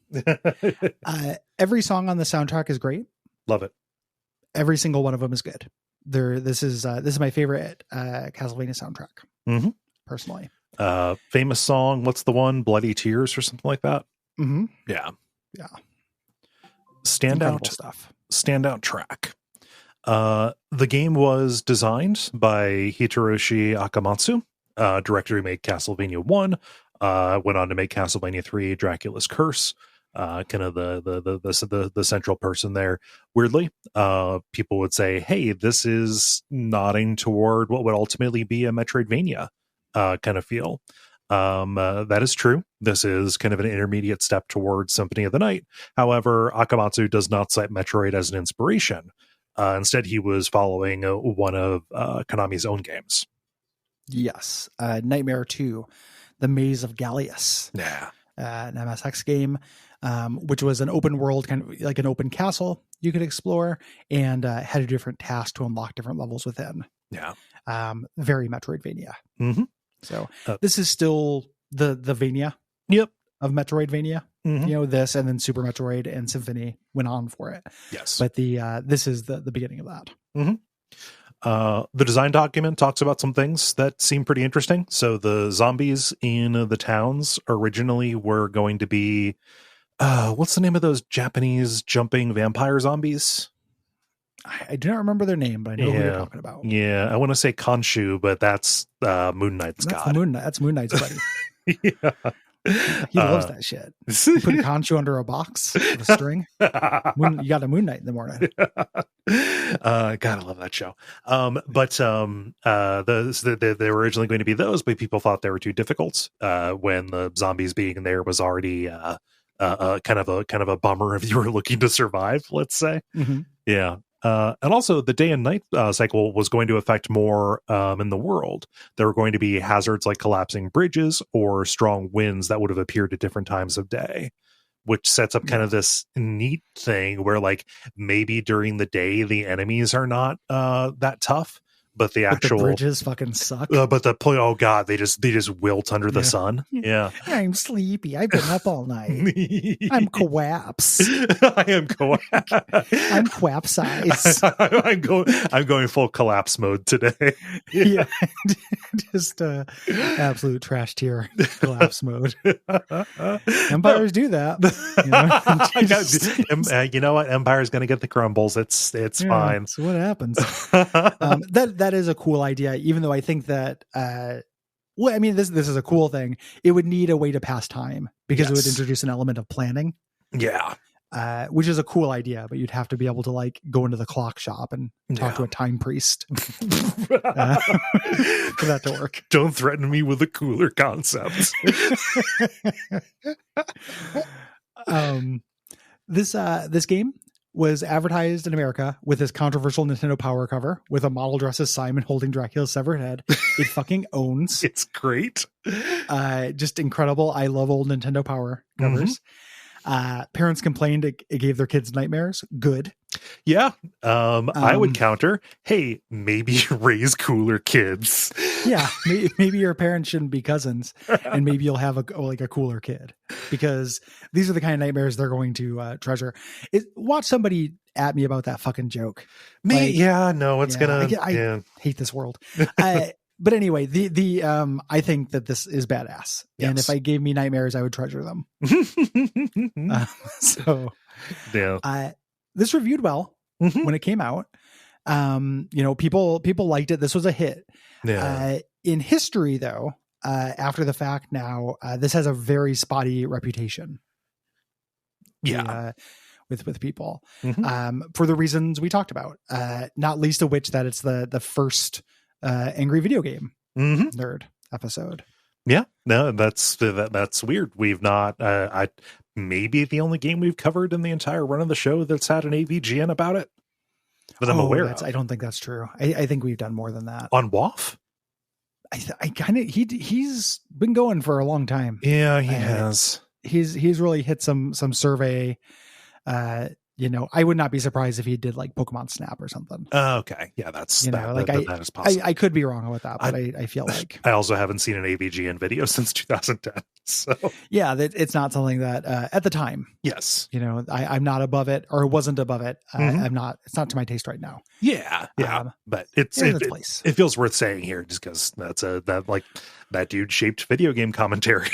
Every song on the soundtrack is great. Love it. Every single one of them is good. This is my favorite Castlevania soundtrack, personally. Famous song. What's the one? Bloody Tears or something like that. Mm-hmm. Yeah. Standout stuff. Standout track. The game was designed by Hitoshi Akamatsu, director who made Castlevania 1, went on to make Castlevania 3, Dracula's Curse, kind of the central person there. Weirdly, people would say, hey, this is nodding toward what would ultimately be a Metroidvania kind of feel. That is true. This is kind of an intermediate step towards Symphony of the Night. However, Akamatsu does not cite Metroid as an inspiration. Instead, he was following one of Konami's own games. Yes. Nightmare 2, The Maze of Gallius. Yeah. An MSX game, which was an open world, kind of like an open castle you could explore, and had a different task to unlock different levels within. Yeah. Very Metroidvania. Mm-hmm. So this is still the Vania of Metroidvania. Mm-hmm. You know, this and then Super Metroid and Symphony went on for it. Yes. But this is the beginning of that. Mm-hmm. The design document talks about some things that seem pretty interesting. So the zombies in the towns originally were going to be, what's the name of those Japanese jumping vampire zombies? I do not remember their name, but I know who you're talking about. Yeah, I want to say Khonshu, but that's Moon Knight's god. That's Moon Knight's buddy. Yeah. He loves that shit. You put Khonshu under a box with a string. You got a Moon Knight in the morning. Gotta love that show. But they were originally going to be those, but people thought they were too difficult. When the zombies being there was already kind of a bummer if you were looking to survive. Let's say, yeah. And also the day and night cycle was going to affect more in the world. There were going to be hazards like collapsing bridges or strong winds that would have appeared at different times of day, which sets up kind of this neat thing where like maybe during the day the enemies are not that tough, but the bridges fucking suck. But oh god, they just wilt under the sun. Yeah, I'm sleepy. I've been up all night. I'm collapse. I am I'm quap size. I'm going full collapse mode today. Yeah, just absolute trash tier collapse mode. Empires do that. You know what? Empire's going to get the crumbles. It's fine. So what happens? That is a cool idea, even though I think that well, I mean, this is a cool thing. It would need a way to pass time because it would introduce an element of planning. Yeah. Which is a cool idea, but you'd have to be able to like go into the clock shop and talk to a time priest for that to work. Don't threaten me with a cooler concept. This game was advertised in America with this controversial Nintendo Power cover with a model dressed as Simon holding Dracula's severed head. It fucking owns. It's great. Just incredible. I love old Nintendo Power covers. Parents complained it gave their kids nightmares. Good. Yeah. I would counter, hey, maybe raise cooler kids. Yeah. Maybe your parents shouldn't be cousins and maybe you'll have a cooler kid, because these are the kind of nightmares they're going to treasure. Watch somebody at me about that fucking joke. I hate this world. But anyway, I think that this is badass. Yes. And if I gave me nightmares, I would treasure them. This reviewed well when it came out. People liked it. This was a hit. Yeah. In history, though, after the fact now, this has a very spotty reputation. Yeah. With people, for the reasons we talked about, not least of which that it's the first angry video game nerd episode. Yeah, no, that's weird. We've not, maybe the only game we've covered in the entire run of the show that's had an AVGN about it that I'm aware of. I don't think that's true. I think we've done more than that on WAF. I kind of he's been going for a long time. Yeah, he has. He's really hit some survey. I would not be surprised if he did like Pokemon Snap or something. Okay. Yeah, that is possible. I could be wrong about that, but I feel like I also haven't seen an AVGN video since 2010. So Yeah, it's not something that at the time, yes, I'm not above it, or wasn't above it. I'm not. It's not to my taste right now. yeah, but its place. It feels worth saying here, just because that dude shaped video game commentary.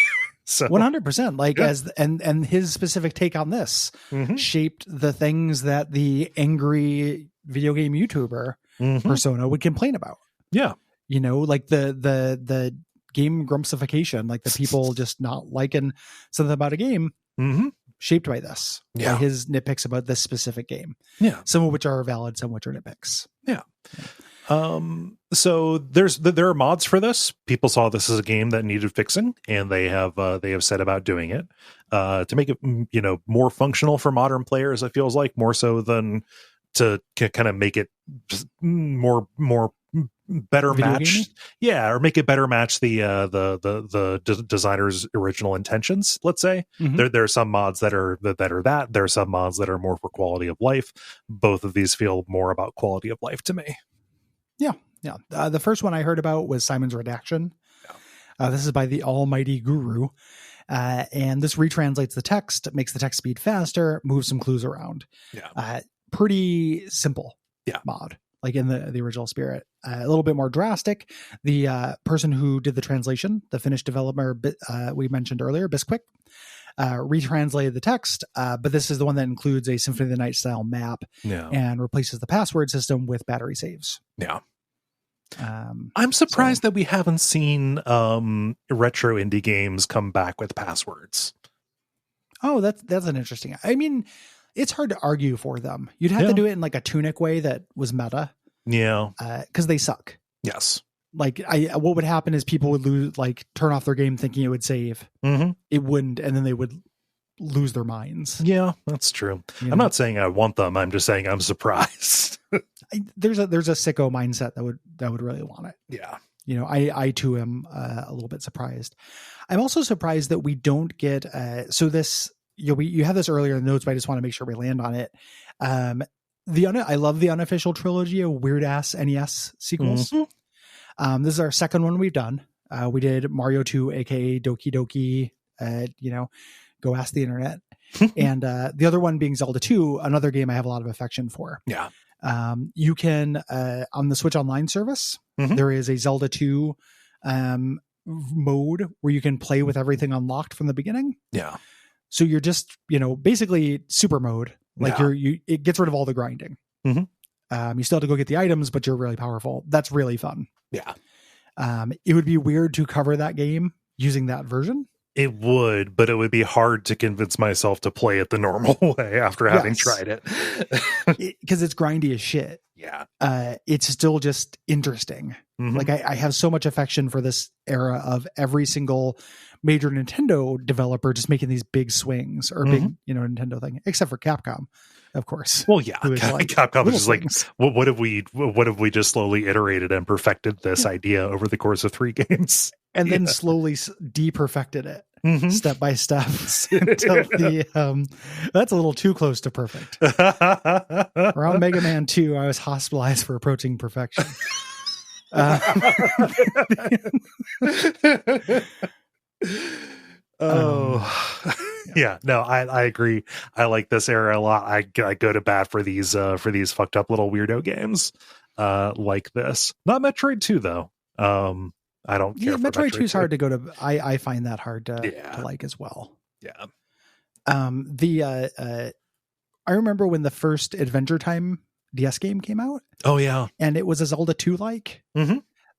So 100%, like and his specific take on this shaped the things that the angry video game YouTuber persona would complain about. Yeah, like the game grumpsification, like the people just not liking something about a game, shaped by this, by his nitpicks about this specific game. Yeah, some of which are valid, some of which are nitpicks. Yeah. So there are mods for this. People saw this as a game that needed fixing, and they have set about doing it to make it more functional for modern players. It feels like more so than to kind of make it more better Video match gaming? or make it better match the designer's original intentions. Let's say there are some mods that are that there are some mods that are more for quality of life. Both of these feel more about quality of life to me. Yeah. The first one I heard about was Simon's Redaction. This is by the almighty Guru, and this retranslates the text, makes the text speed faster, moves some clues around. Pretty simple mod, like in the original spirit. A little bit more drastic. The person who did the translation, the Finnish developer we mentioned earlier, Bisquick, retranslated the text, but this is the one that includes a Symphony of the Night style map and replaces the password system with battery saves. I'm surprised that we haven't seen retro indie games come back with passwords. Oh, that's an interesting. I mean, it's hard to argue for them. You'd have to do it in like a Tunic way that was meta. Yeah, because they suck. Yes. Like what would happen is people would turn off their game thinking it would save. It wouldn't, and then they would lose their minds. Yeah, that's true. I'm not saying I want them. I'm just saying I'm surprised. There's a sicko mindset that would really want it. Yeah. I too am a little bit surprised. I'm also surprised that we don't get so this. You have this earlier in the notes, but I just want to make sure we land on it. I love the unofficial trilogy of weird ass NES sequels. This is our second one we've done. We did Mario 2, aka Doki Doki. Go ask the internet. And the other one being Zelda 2, another game I have a lot of affection for. Yeah. You can on the Switch Online service, there is a Zelda 2 mode where you can play with everything unlocked from the beginning. Yeah. So you're just, super mode. It gets rid of all the grinding. You still have to go get the items, but you're really powerful. That's really fun. Yeah. It would be weird to cover that game using that version. It would, but it would be hard to convince myself to play it the normal way after having tried it. Because it's grindy as shit. Yeah. It's still just interesting. Like I have so much affection for this era of every single major Nintendo developer just making these big swings or big, Nintendo thing, except for Capcom, of course. Well, yeah, Capcom is just like, what have we just slowly iterated and perfected this idea over the course of 3 games, and then slowly deperfected it step by step until that's a little too close to perfect. Around Mega Man 2, I was hospitalized for approaching perfection. No, I agree. I like this era a lot. I go to bat for these fucked up little weirdo games like this. Not Metroid 2 though. I don't care. Metroid 2 is hard to go to. I find that hard to like as well. Yeah. I remember when the first Adventure Time DS game came out. Oh yeah, and it was a Zelda 2 like.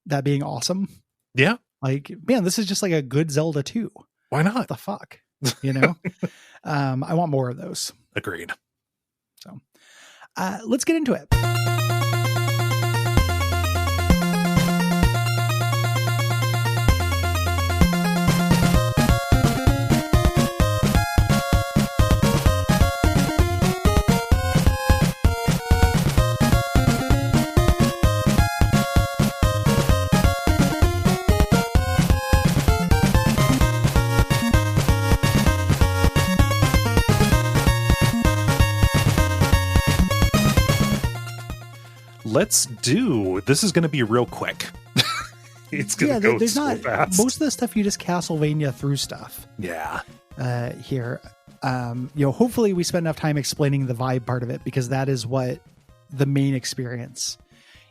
That being awesome. Yeah. Like, man, this is just like a good Zelda 2. Why not? What the fuck? I want more of those. Agreed. So let's get into it. This is going to be real quick. It's gonna go there's so not fast. most of the stuff you just Castlevania through stuff. Yeah. Here, hopefully we spend enough time explaining the vibe part of it, because that is what the main experience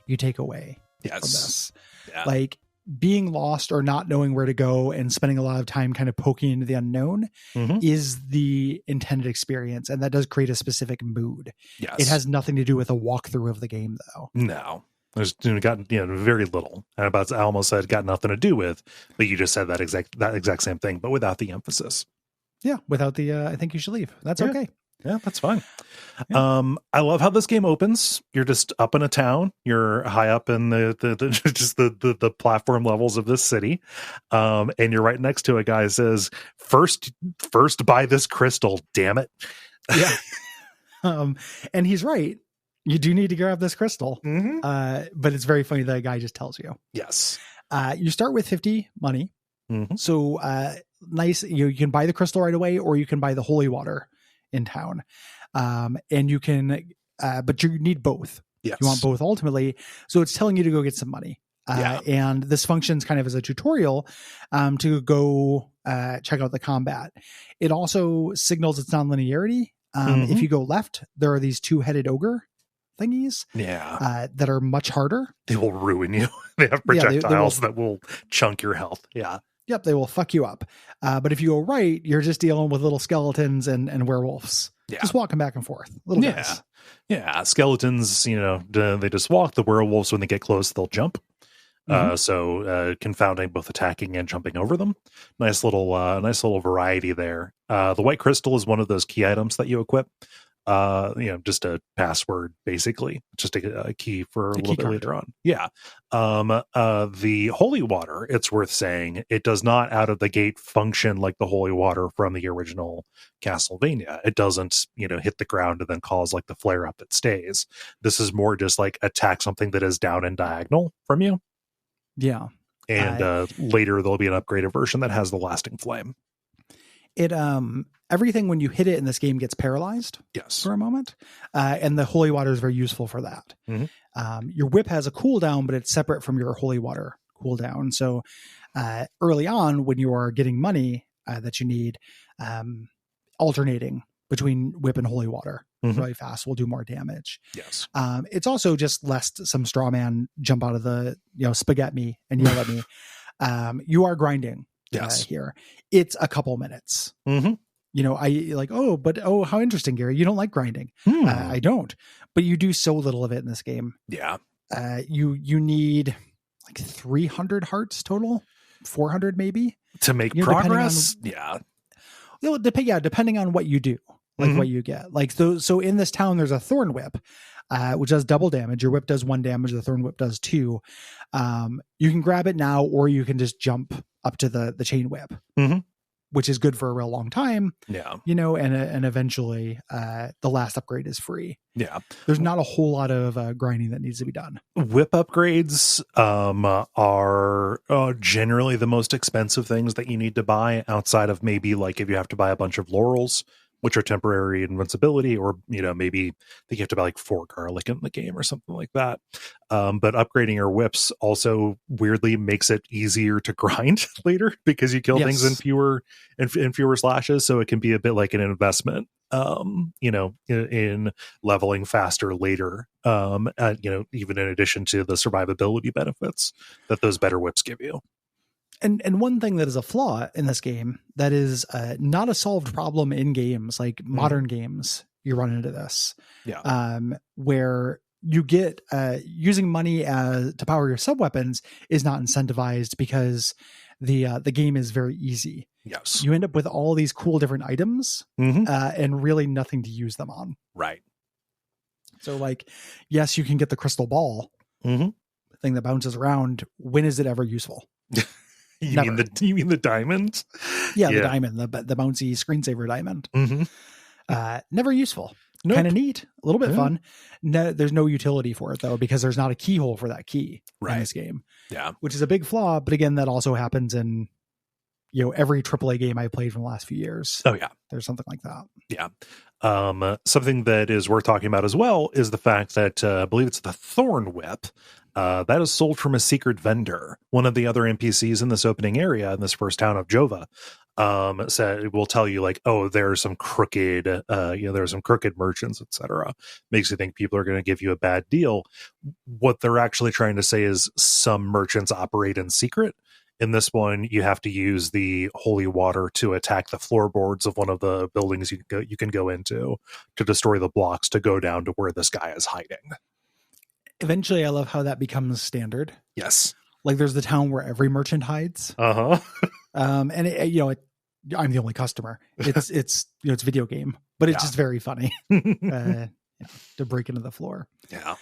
you take away from this. Yeah. Like being lost or not knowing where to go and spending a lot of time kind of poking into the unknown is the intended experience, and that does create a specific mood. Yes. It has nothing to do with a walkthrough of the game, though. No. There's got very little. I almost said got nothing to do with, but you just said that exact same thing, but without the emphasis. Yeah, without the I think you should leave. That's okay. Yeah, that's fine. Yeah. I love how this game opens. You're just up in a town. You're high up in the platform levels of this city, and you're right next to a guy who says, "First, buy this crystal. Damn it!" Yeah. And he's right. You do need to grab this crystal. But it's very funny that a guy just tells you. Yes. You start with 50 money. So nice. You can buy the crystal right away, or you can buy the holy water in town. And you can, but you need both. Yes. You want both ultimately. So it's telling you to go get some money. And this functions kind of as a tutorial to go check out the combat. It also signals its nonlinearity. If you go left, there are these 2-headed ogre thingies that are much harder. They will ruin you. They have projectiles that will chunk your health. Yep, they will fuck you up. But if you go right, you're just dealing with little skeletons and werewolves. Just walking back and forth. Little guys. Yeah. Skeletons, they just walk. The werewolves, when they get close, they'll jump. So confounding both attacking and jumping over them. Nice little variety there. The white crystal is one of those key items that you equip. Just a password, basically, just a key for a little bit later on. The holy water, it's worth saying, it does not out of the gate function like the holy water from the original Castlevania. It doesn't, hit the ground and then cause like the flare up that stays. This is more just like attack something that is down and diagonal from you. Yeah. And later there'll be an upgraded version that has the lasting flame. It everything when you hit it in this game gets paralyzed for a moment, and the holy water is very useful for that. Your whip has a cooldown, but it's separate from your holy water cooldown. So early on, when you are getting money that you need, alternating between whip and holy water really fast will do more damage. It's also just lest some straw man jump out of the spaghetti me and yell at me. You are grinding. Here it's a couple minutes. How interesting, Gary, you don't like grinding. I don't, but you do so little of it in this game. You need like 300 hearts total, 400 maybe to make progress. Depending on what you do, like what you get, like so in this town there's a thorn whip which does double damage. Your whip does 1 damage, the thorn whip does 2. You can grab it now, or you can just jump up to the chain whip, which is good for a real long time. And eventually the last upgrade is free. There's not a whole lot of grinding that needs to be done. Whip upgrades are generally the most expensive things that you need to buy, outside of maybe like if you have to buy a bunch of laurels, which are temporary invincibility, or maybe I think you have to buy like 4 garlic in the game or something like that. But upgrading your whips also weirdly makes it easier to grind later, because you kill things in fewer slashes, so it can be a bit like an investment in leveling faster later, even in addition to the survivability benefits that those better whips give you. And one thing that is a flaw in this game that is not a solved problem in games like modern games, you run into this, where you get using money to power your sub weapons is not incentivized, because the game is very easy. You end up with all these cool different items and really nothing to use them on. So like, yes, you can get the crystal ball thing that bounces around. When is it ever useful? You mean the diamond? The diamond, the bouncy screensaver diamond. Never useful. Kind of neat, a little bit fun. No, there's no utility for it though, because there's not a keyhole for that key in this game. Which is a big flaw. But again, that also happens in every AAA game I played from the last few years. There's something like that. Something that is worth talking about as well is the fact that I believe it's the thorn whip That is sold from a secret vendor. One of the other NPCs in this opening area in this first town of Jova said it will tell you like, oh, there's some crooked, there's some crooked merchants, etc. Makes you think people are going to give you a bad deal. What they're actually trying to say is some merchants operate in secret. In this one, you have to use the holy water to attack the floorboards of one of the buildings you can go into to destroy the blocks to go down to where this guy is hiding. Eventually, I love how that becomes standard. Yes. Like there's the town where every merchant hides. Uh-huh. And I'm the only customer. It's video game, but it's just very funny to break into the floor. Yeah.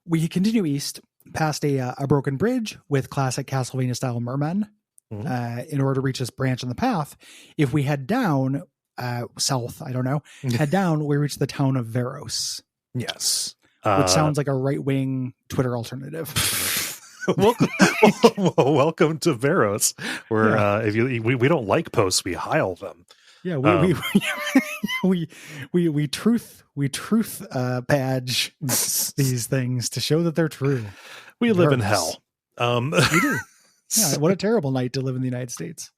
We continue east past a broken bridge with classic Castlevania style mermen. In order to reach this branch in the path. If we head down south, I don't know, head down, we reach the town of Veros. Yes. Which sounds like a right-wing Twitter alternative. Welcome to Veros, where if we don't like posts, we heil them. Yeah, we truth badge these things to show that they're true. We live in hell. We do. Yeah, what a terrible night to live in the United States.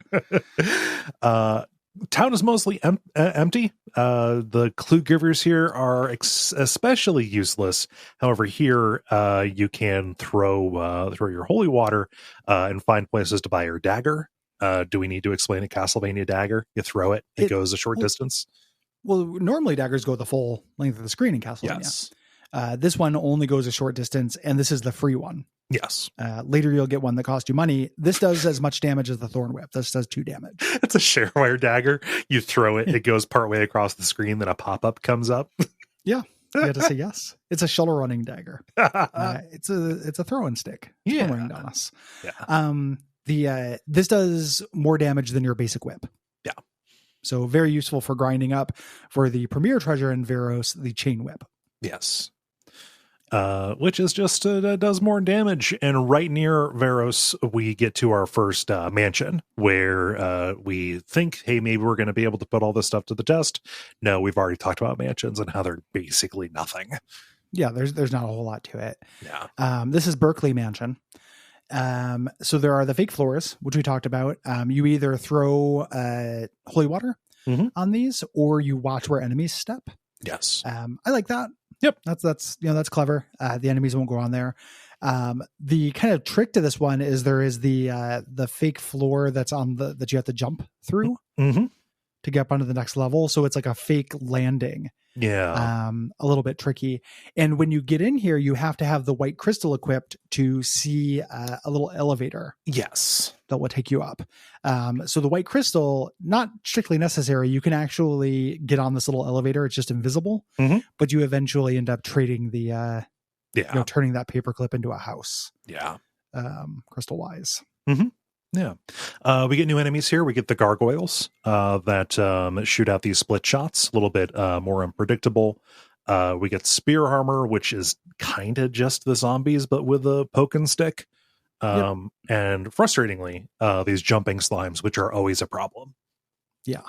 Town is mostly empty. The clue givers here are especially useless. However, here you can throw your holy water and find places to buy your dagger. Do we need to explain a Castlevania dagger? You throw it, it goes a short distance. Well, normally daggers go the full length of the screen in Castlevania. Yes. This one only goes a short distance, and this is the free one. Yes. Later, you'll get one that costs you money. This does as much damage as the Thorn Whip. This does 2 damage. It's a Sharewire dagger. You throw it, it goes partway across the screen, then a pop-up comes up. Yeah. You had to say yes. It's a shuttle running dagger. It's a throwing stick. It's boomeranged on us. Yeah. This does more damage than your basic whip. Yeah. So very useful for grinding up for the premier treasure in Veros, the chain whip. Yes. Which is just does more damage. And right near Veros, we get to our first mansion where we think, hey, maybe we're going to be able to put all this stuff to the test. No, we've already talked about mansions and how they're basically nothing. Yeah, there's not a whole lot to it. Yeah. This is Berkeley Mansion. So there are the fake floors, which we talked about. You either throw holy water on these, or you watch where enemies step. Yes. I like that. Yep. That's clever. The enemies won't go on there. The kind of trick to this one is there is the fake floor that's on that you have to jump through to get up onto the next level. So it's like a fake landing. Yeah. A little bit tricky. And when you get in here, you have to have the white crystal equipped to see a little elevator. Yes. That will take you up. So the white crystal, not strictly necessary. You can actually get on this little elevator. It's just invisible, but you eventually end up trading the, turning that paperclip into a house. Yeah. Crystal wise. Yeah. We get new enemies here. We get the gargoyles that shoot out these split shots, a little bit more unpredictable. We get spear armor, which is kind of just the zombies, but with a poke and stick. And frustratingly, these jumping slimes, which are always a problem. Yeah,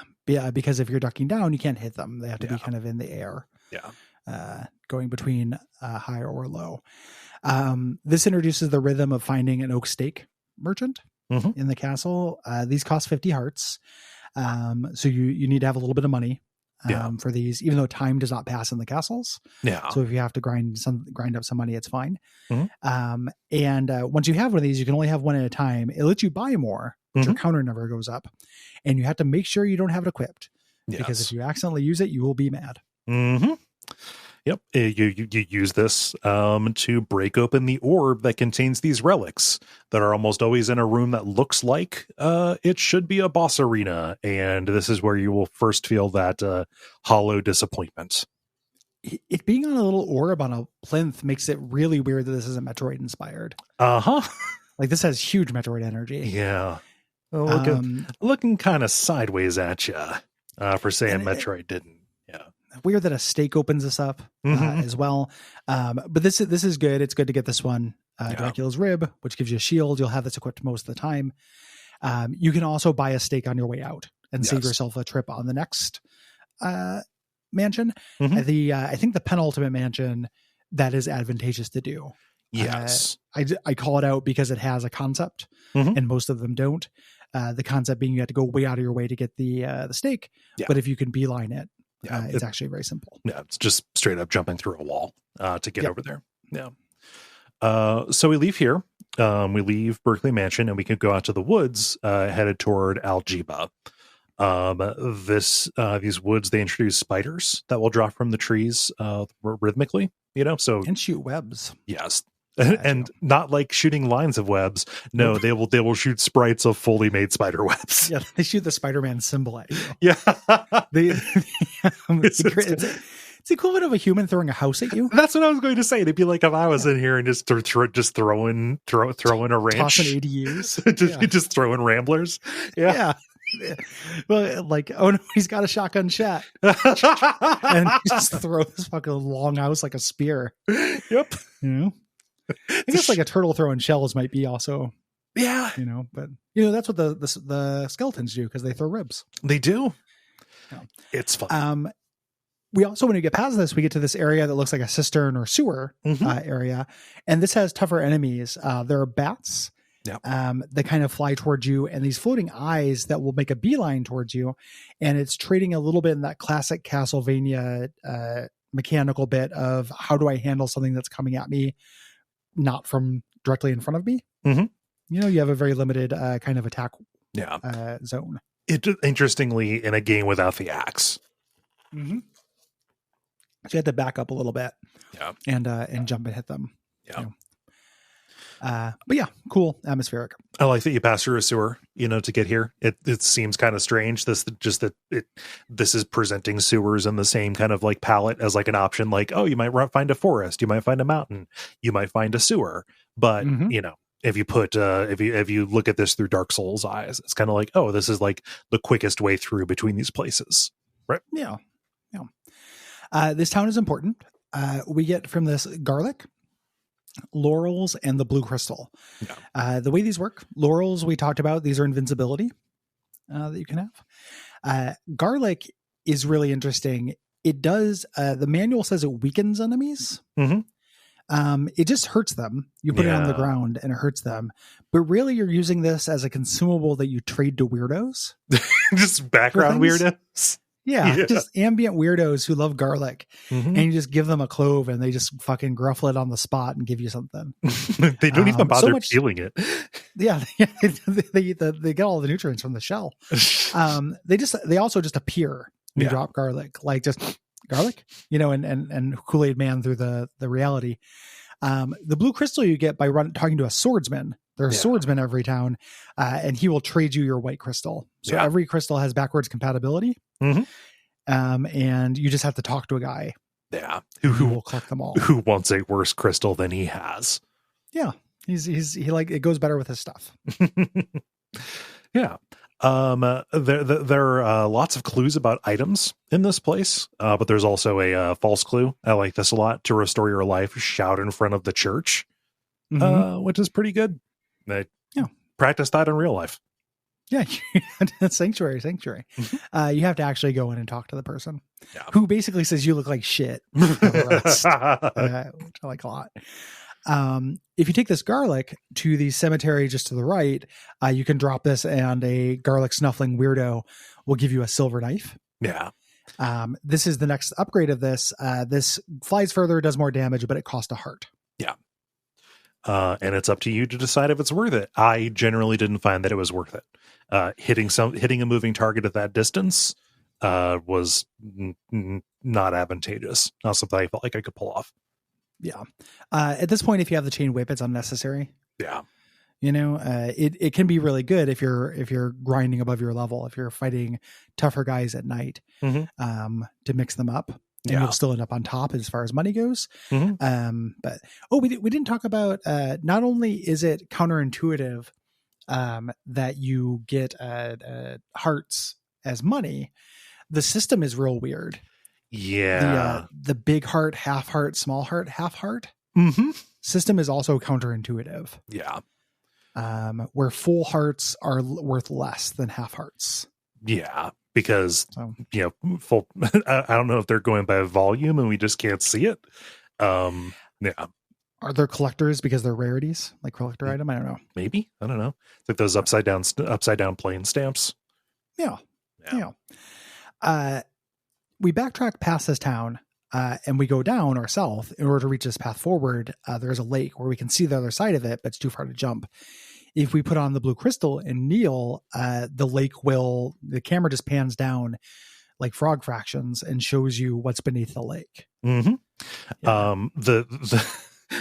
because if you're ducking down, you can't hit them. They have to be kind of in the air. Yeah. Going between high or low. This introduces the rhythm of finding an oak stake merchant in the castle. These cost 50 hearts. So you need to have a little bit of money for these, even though time does not pass in the castles. Yeah. So if you have to grind up some money, it's fine. And once you have one of these, you can only have one at a time. It lets you buy more, but your counter never goes up. And you have to make sure you don't have it equipped. Because if you accidentally use it, you will be mad. Yep. You use this to break open the orb that contains these relics that are almost always in a room that looks like it should be a boss arena. And this is where you will first feel that hollow disappointment. It being on a little orb on a plinth makes it really weird that this isn't Metroid inspired. Like this has huge Metroid energy. Yeah. Looking kind of sideways at you for saying Metroid didn't. Weird that a stake opens this up as well. But this is good. It's good to get this one. Dracula's Rib, which gives you a shield. You'll have this equipped most of the time. You can also buy a stake on your way out and save yourself a trip on the next mansion. I think the penultimate mansion, that is advantageous to do. Yes. I call it out because it has a concept, and most of them don't. The concept being you have to go way out of your way to get the steak. Yeah. But if you can beeline it, it's actually very simple. Yeah, it's just straight up jumping through a wall to get over there. Yeah. So we leave here. We leave Berkeley Mansion, and we can go out to the woods, headed toward Algeba. These woods, they introduce spiders that will drop from the trees rhythmically, so and shoot webs. Yes. And not like shooting lines of webs. No, they will shoot sprites of fully made spider webs. Yeah, they shoot the Spider-Man symbol at you. Yeah. It's the equivalent of a human throwing a house at you. That's what I was going to say. It'd be like if I was in here and just throwing a wrench. Tossing ADUs. just throwing ramblers. Yeah. Well, like, oh no, he's got a shotgun shot. And he just throw this fucking long house like a spear. Yep. I guess like a turtle throwing shells might be also, but that's what the skeletons do because they throw ribs. They do. It's fun. We also, when we get past this, we get to this area that looks like a cistern or sewer area, and this has tougher enemies. There are bats. They kind of fly towards you, and these floating eyes that will make a beeline towards you, and it's trading a little bit in that classic Castlevania mechanical bit of how do I handle something that's coming at me, not from directly in front of me. You have a very limited kind of attack zone. Interestingly, in a game without the axe. So you had to back up a little bit, and jump and hit them. But yeah, cool, atmospheric. I like that you pass through a sewer, to get here. It seems kind of strange. This is presenting sewers in the same kind of like palette as like an option. Like, oh, you might find a forest, you might find a mountain, you might find a sewer. But if you put if you look at this through Dark Souls eyes, it's kind of like, oh, this is like the quickest way through between these places, right? Yeah. This town is important. We get from this garlic, laurels, and the blue crystal. The way these work, laurels we talked about, these are invincibility that you can have. Garlic is really interesting. It does the manual says it weakens enemies. It just hurts them. You put it on the ground and it hurts them, but really you're using this as a consumable that you trade to weirdos. Just background weirdos. Just ambient weirdos who love garlic, and you just give them a clove and they just fucking gruffle it on the spot and give you something. They don't even bother peeling it. They get all the nutrients from the shell. They also just appear when you drop garlic, like just garlic, and Kool-Aid Man through the reality. The blue crystal you get by talking to a swordsman. There's a swordsman every town, and he will trade you your white crystal. So every crystal has backwards compatibility. And you just have to talk to a guy. Who will collect them all. Who wants a worse crystal than he has. He like, it goes better with his stuff. There are lots of clues about items in this place, but there's also a false clue. I like this a lot. To restore your life, shout in front of the church, which is pretty good. Practice that in real life. Sanctuary. You have to actually go in and talk to the person who basically says you look like shit, which I like a lot. If you take this garlic to the cemetery just to the right, you can drop this, and a garlic snuffling weirdo will give you a silver knife. This is the next upgrade of this. This flies further, does more damage, but it costs a heart. And it's up to you to decide if it's worth it. I generally didn't find that it was worth it. Hitting a moving target at that distance was not advantageous. Not something I felt like I could pull off. At this point, if you have the chain whip, it's unnecessary. It can be really good if you're grinding above your level, if you're fighting tougher guys at night, to mix them up. And you'll still end up on top as far as money goes. But we didn't talk about, not only is it counterintuitive that you get hearts as money, the system is real weird. The big heart, half heart, small heart, half heart system is also counterintuitive. Where full hearts are worth less than half hearts. Because full. I don't know if they're going by volume and we just can't see it. Are there collectors because they're rarities, like collector item? I don't know. Maybe, I don't know. It's like those upside down plane stamps. Yeah. We backtrack past this town, and we go down or south in order to reach this path forward. There's a lake where we can see the other side of it, but it's too far to jump. If we put on the blue crystal and kneel, the camera just pans down like frog fractions and shows you what's beneath the lake. Mm-hmm. Yeah.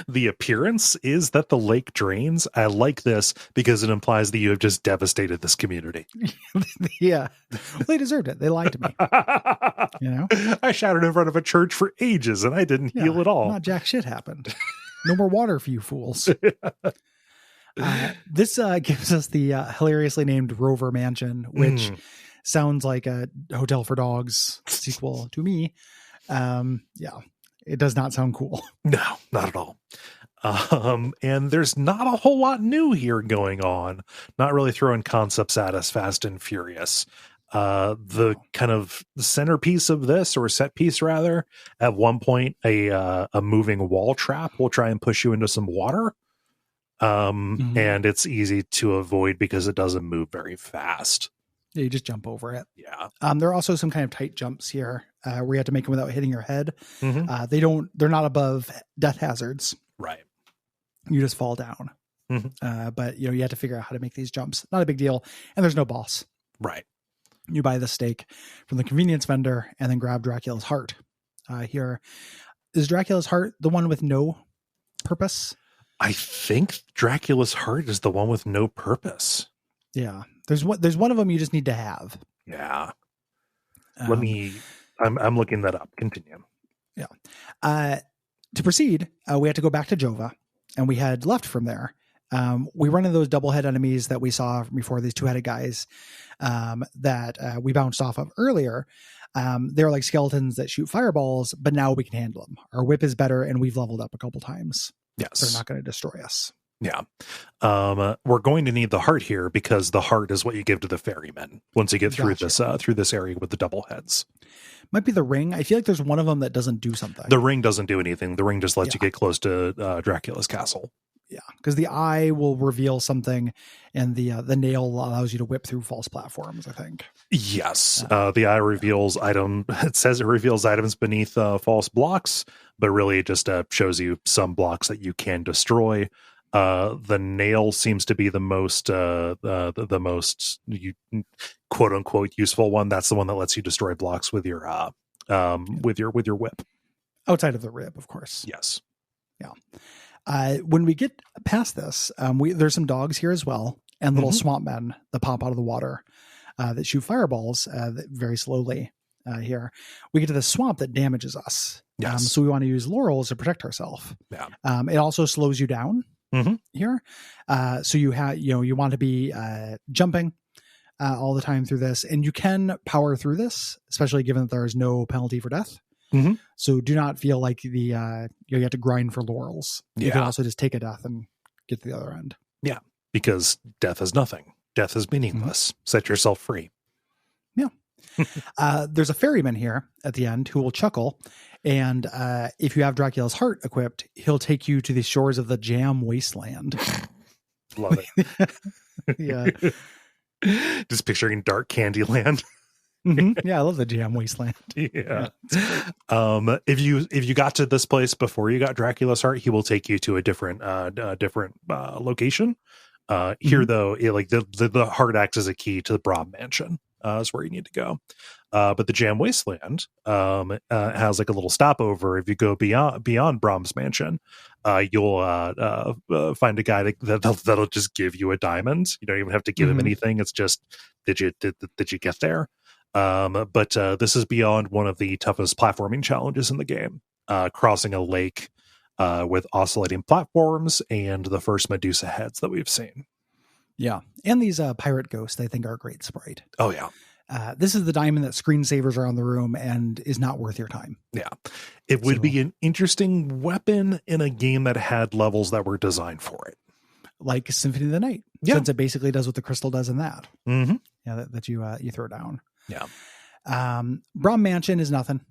The appearance is that the lake drains. I like this because it implies that you have just devastated this community. Yeah. Well, they deserved it. They lied to me. I shouted in front of a church for ages and I didn't heal at all. Not jack shit happened. No more water for you fools. This gives us the hilariously named Rover Mansion, which sounds like a Hotel for Dogs sequel to me. It does not sound cool. No, not at all. And there's not a whole lot new here going on. Not really throwing concepts at us fast and furious. The kind of centerpiece of this, or set piece rather, at one point, a moving wall trap will try and push you into some water. And it's easy to avoid because it doesn't move very fast. Yeah, you just jump over it. Yeah. There are also some kind of tight jumps here where you have to make them without hitting your head. Mm-hmm. They're not above death hazards. Right. You just fall down. But you have to figure out how to make these jumps. Not a big deal. And there's no boss. Right. You buy the steak from the convenience vendor and then grab Dracula's heart. Here is Dracula's heart the one with no purpose? I think Dracula's heart is the one with no purpose. Yeah. There's one of them you just need to have. Yeah. I'm looking that up. Continue. Yeah. To proceed, we had to go back to Jova, and we had left from there. We run into those double head enemies that we saw before, these two-headed guys that we bounced off of earlier. They're like skeletons that shoot fireballs, but now we can handle them. Our whip is better, and we've leveled up a couple times. Yes. They're not going to destroy us. Yeah. We're going to need the heart here because the heart is what you give to the ferrymen once you get through this area with the double heads. Might be the ring. I feel like there's one of them that doesn't do something. The ring doesn't do anything. The ring just lets you get close to Dracula's castle. Yeah, because the eye will reveal something, and the nail allows you to whip through false platforms, I think. Yes. The eye reveals it says it reveals items beneath false blocks, but really it just shows you some blocks that you can destroy. The nail seems to be the most quote unquote useful one. That's the one that lets you destroy blocks with your whip. Outside of the rib, of course. Yes. Yeah. When we get past this, there's some dogs here as well, and little swamp men that pop out of the water that shoot fireballs very slowly. Here we get to the swamp that damages us. Yes. So we want to use laurels to protect ourselves. Yeah. It also slows you down here. So you want to be jumping all the time through this, and you can power through this, especially given that there is no penalty for death. So do not feel like you have to grind for laurels. You can also just take a death and get to the other end. Yeah. Because death is nothing. Death is meaningless. Set yourself free. Yeah. There's a ferryman here at the end who will chuckle. And if you have Dracula's heart equipped, he'll take you to the shores of the Jam Wasteland. Love it. Yeah. Just picturing dark Candyland. Yeah, I love the Jam Wasteland. Yeah. If you got to this place before you got Dracula's heart, he will take you to a different location. Here though, the heart acts as a key to the Brom Mansion. Is where you need to go. But the Jam Wasteland has like a little stopover. If you go beyond Brom's Mansion, you'll find a guy that'll just give you a diamond. You don't even have to give him anything. It's just did you get there? But this is beyond one of the toughest platforming challenges in the game. Crossing a lake with oscillating platforms and the first Medusa heads that we've seen. Yeah. And these pirate ghosts, I think, are a great sprite. Oh, yeah. This is the diamond that screensavers around the room and is not worth your time. Yeah. It would be an interesting weapon in a game that had levels that were designed for it. Like Symphony of the Night. Yeah. Since it basically does what the crystal does in that. Yeah, that you throw down. Yeah. Brom Mansion is nothing.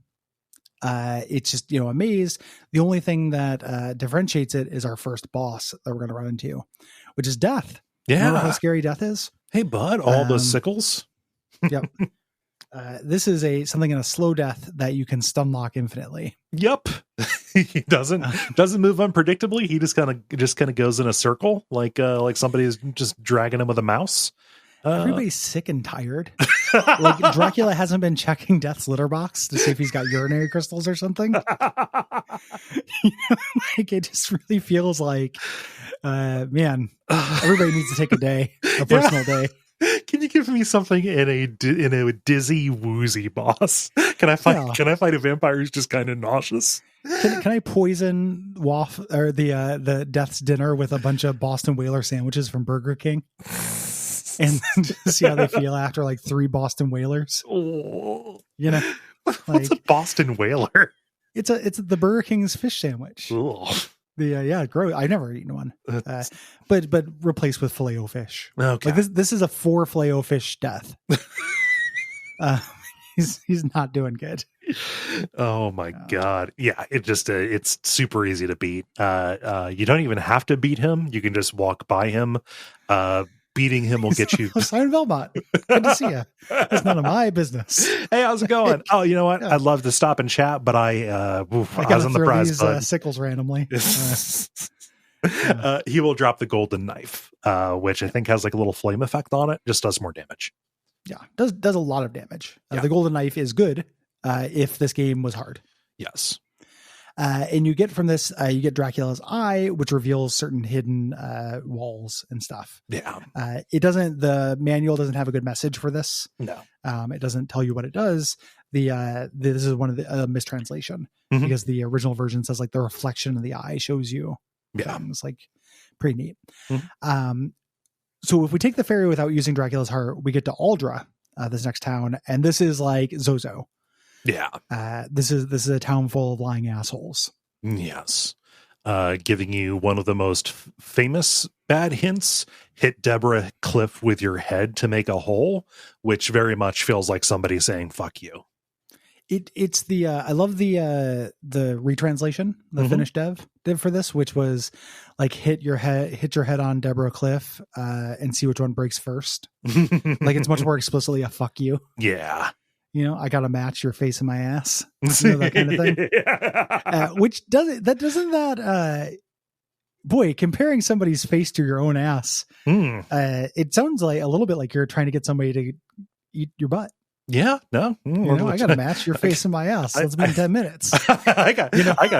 It's just, a maze. The only thing that differentiates it is our first boss that we're going to run into, which is death. Yeah. Remember how scary death is? Hey, bud, all those sickles. Yep. This is something in a slow death that you can stun lock infinitely. Yep. He doesn't move unpredictably. He just kind of goes in a circle like somebody's just dragging him with a mouse. Everybody's sick and tired. Like Dracula hasn't been checking Death's litter box to see if he's got urinary crystals or something. Like it just really feels like, man, everybody needs to take a personal day. Can you give me something in a dizzy woozy boss? Can I fight a vampire who's just kind of nauseous? Can I poison the Death's dinner with a bunch of Boston Whaler sandwiches from Burger King? And then just see how they feel after like 3 Boston Whalers. Oh. What's a Boston Whaler? It's the Burger King's fish sandwich. Gross. I've never eaten one. But replaced with Filet-O-Fish. Okay. Like this is a 4 Filet-O-Fish death. He's not doing good. Oh my God. Yeah, it just it's super easy to beat. You don't even have to beat him. You can just walk by him. Beating him will get you. Simon Belmont. Good to see you. It's none of my business. Hey, how's it going? Oh, you know what? Yeah. I'd love to stop and chat, but I was on the prize button. Sickles randomly. He will drop the golden knife, which I think has like a little flame effect on it. Just does more damage. Yeah, does a lot of damage. The golden knife is good if this game was hard. Yes. And you get from this, you get Dracula's eye, which reveals certain hidden walls and stuff. Yeah. The manual doesn't have a good message for this. No. It doesn't tell you what it does. This is one of the mistranslation because the original version says like the reflection of the eye shows you things. Like pretty neat. So if we take the ferry without using Dracula's heart, we get to Aldra, this next town, and this is like Zozo. Yeah. This is a town full of lying assholes. Yes. Giving you one of the most famous bad hints: hit Deborah Cliff with your head to make a hole, which very much feels like somebody saying "fuck you." It's the I love the retranslation the Finnish dev did for this, which was like hit your head on Deborah Cliff and see which one breaks first. Like it's much more explicitly a "fuck you." Yeah. I got to match your face and my ass, that kind of thing. Which comparing somebody's face to your own ass, it sounds like a little bit like you're trying to get somebody to eat your butt. Yeah, no, I got to match your face and my ass. Let's be in 10 minutes. I got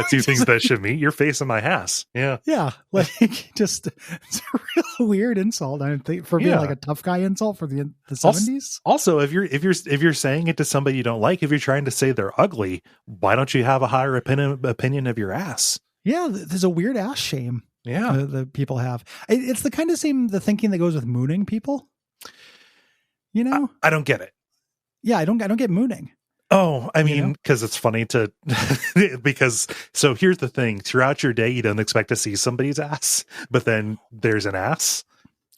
2 things that should meet: your face and my ass. Yeah, like just it's a real weird insult. I think for being like a tough guy insult for the 70s. Also, if you're saying it to somebody you don't like, if you're trying to say they're ugly, why don't you have a higher opinion of your ass? Yeah, there's a weird ass shame. Yeah, that people have. It's the kind of the thinking that goes with mooning people. I don't get it. Yeah, I don't get mooning. Oh, I mean, because it's funny so here's the thing: throughout your day, you don't expect to see somebody's ass, but then there's an ass.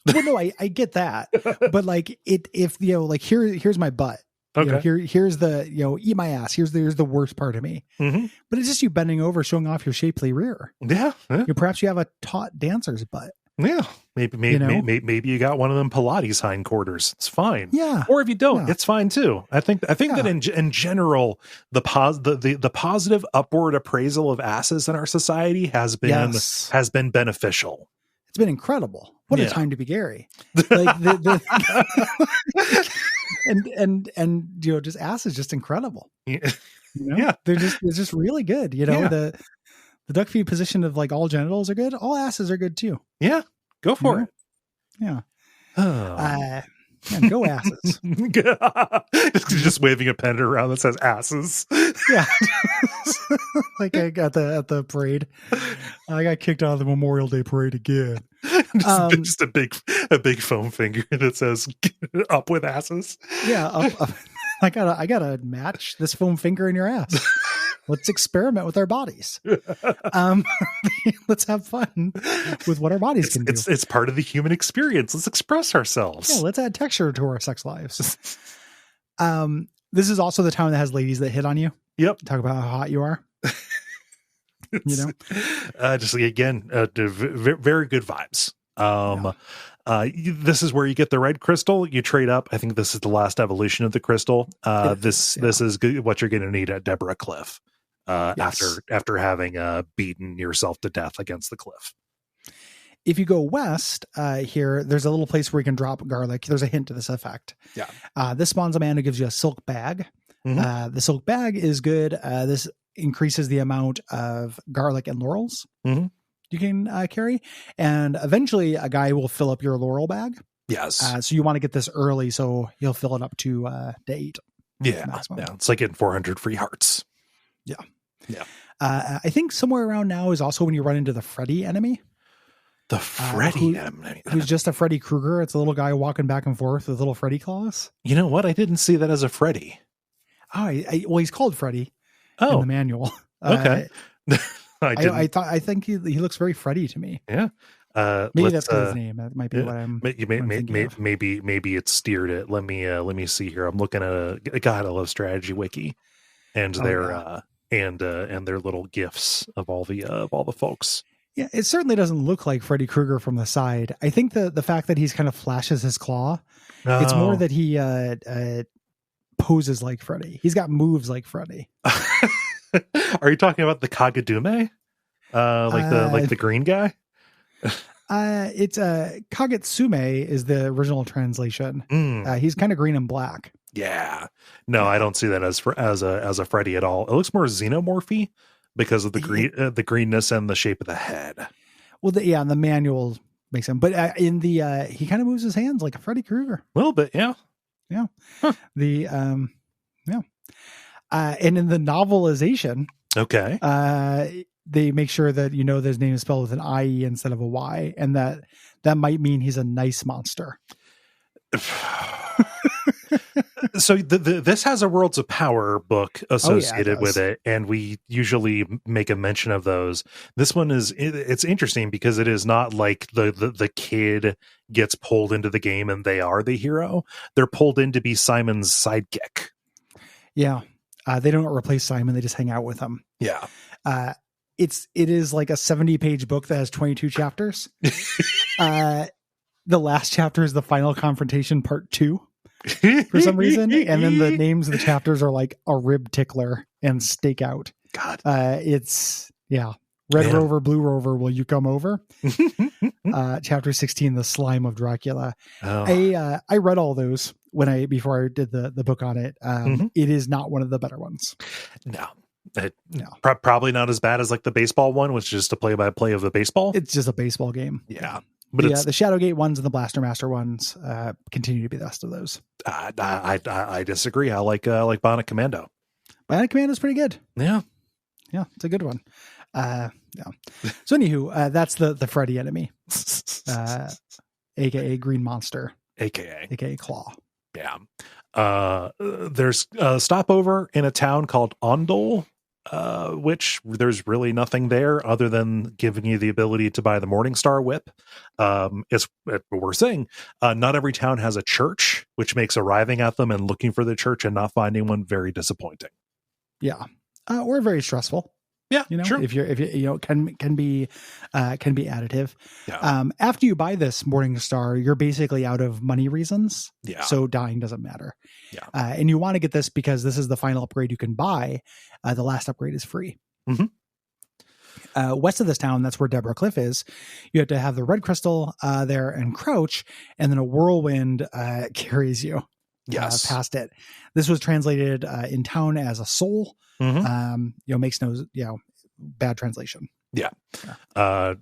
Well, no, I get that, but like here's my butt. Okay. Here's the eat my ass. Here's the worst part of me. But it's just you bending over, showing off your shapely rear. Yeah. Perhaps you have a taut dancer's butt. Yeah, maybe you got one of them Pilates hindquarters. It's fine. Yeah, or if you don't, it's fine too. I think that in general, the positive upward appraisal of asses in our society has been beneficial. It's been incredible. What a time to be Gary. Like and just ass is just incredible. Yeah, they're just really good. The Duckfeed position of like all genitals are good. All asses are good too. Yeah. Go for it. Yeah. Go asses. Just waving a pennant around that says asses. Yeah. Like I got at the parade. I got kicked out of the Memorial Day parade again. Just a big foam finger that says up with asses. Yeah. Up. I gotta match this foam finger in your ass. Let's experiment with our bodies. Let's have fun with what our bodies can do. It's part of the human experience. Let's express ourselves. Yeah, let's add texture to our sex lives. This is also the town that has ladies that hit on you. Yep. Talk about how hot you are. You know, Just again, very good vibes. This is where you get the red crystal. You trade up. I think this is the last evolution of the crystal. This is good, what you're going to need at Deborah Cliff. After having beaten yourself to death against the cliff. If you go west here, there's a little place where you can drop garlic. There's a hint to this effect. Yeah. This spawns a man who gives you a silk bag. The silk bag is good. This increases the amount of garlic and laurels you can carry. And eventually a guy will fill up your laurel bag. Yes. So you want to get this early so he'll fill it up to 8. Yeah. It's like getting 400 free hearts. Yeah. I think somewhere around now is also when you run into the Freddy enemy. The Freddy enemy. Who's just a Freddy Krueger. It's a little guy walking back and forth with little Freddy claws. You know what? I didn't see that as a Freddy. Oh, well, he's called Freddy in the manual. Okay. I think he looks very Freddy to me. Yeah. Maybe that's his name. That might be what I'm. Maybe it steered it. Let me see here. I'm looking at a God, I love strategy wiki, and their little gifs of all the folks. Yeah, it certainly doesn't look like Freddy Krueger from the side. I think the fact that he's kind of flashes his claw, it's more that he poses like Freddy. He's got moves like Freddy. Are you talking about the Kagadume? Like the green guy? It's Kagetsume is the original translation. He's kind of green and black. Yeah. No, I don't see that as a Freddy at all. It looks more xenomorphy because of the greenness and the shape of the head. Well, the manual makes him, but in the he kind of moves his hands like a Freddy Krueger. A little bit, yeah. Huh. And in the novelization, they make sure that his name is spelled with an IE instead of a Y, and that might mean he's a nice monster. So this has a Worlds of Power book associated with it, and we usually make a mention of those. This one it's interesting because it is not like the kid gets pulled into the game and they are the hero. They're pulled in to be Simon's sidekick. Yeah. They don't replace Simon. They just hang out with him. Yeah. It is like a 70-page book that has 22 chapters. The last chapter is the final confrontation part 2 for some reason. And then the names of the chapters are like a rib tickler and stakeout. God. Red Rover, Blue Rover, will you come over? Chapter 16, the slime of Dracula. I read all those before I did the book on it. It is not one of the better ones. No. Probably not as bad as like the baseball one, which is just a play-by-play of the baseball. It's just a baseball game. Yeah. But the Shadowgate ones and the Blaster Master ones continue to be the best of those. I disagree. I like Bionic Commando. Bionic Commando is pretty good. Yeah, it's a good one. So anywho, that's the Freddy enemy, aka Green Monster, aka Claw. Yeah. There's a stopover in a town called Ondol, which there's really nothing there other than giving you the ability to buy the Morningstar whip. It's what we're saying. Not every town has a church, which makes arriving at them and looking for the church and not finding one very disappointing. Yeah. Or very stressful. Yeah, sure. If you can be additive. Yeah. After you buy this Morningstar, you're basically out of money reasons. Yeah. So dying doesn't matter. Yeah. And you want to get this because this is the final upgrade you can buy. The last upgrade is free. West of this town, that's where Deborah Cliff is. You have to have the red crystal there and crouch, and then a whirlwind carries you past it. This was translated in town as a soul. Makes no bad translation. Yeah.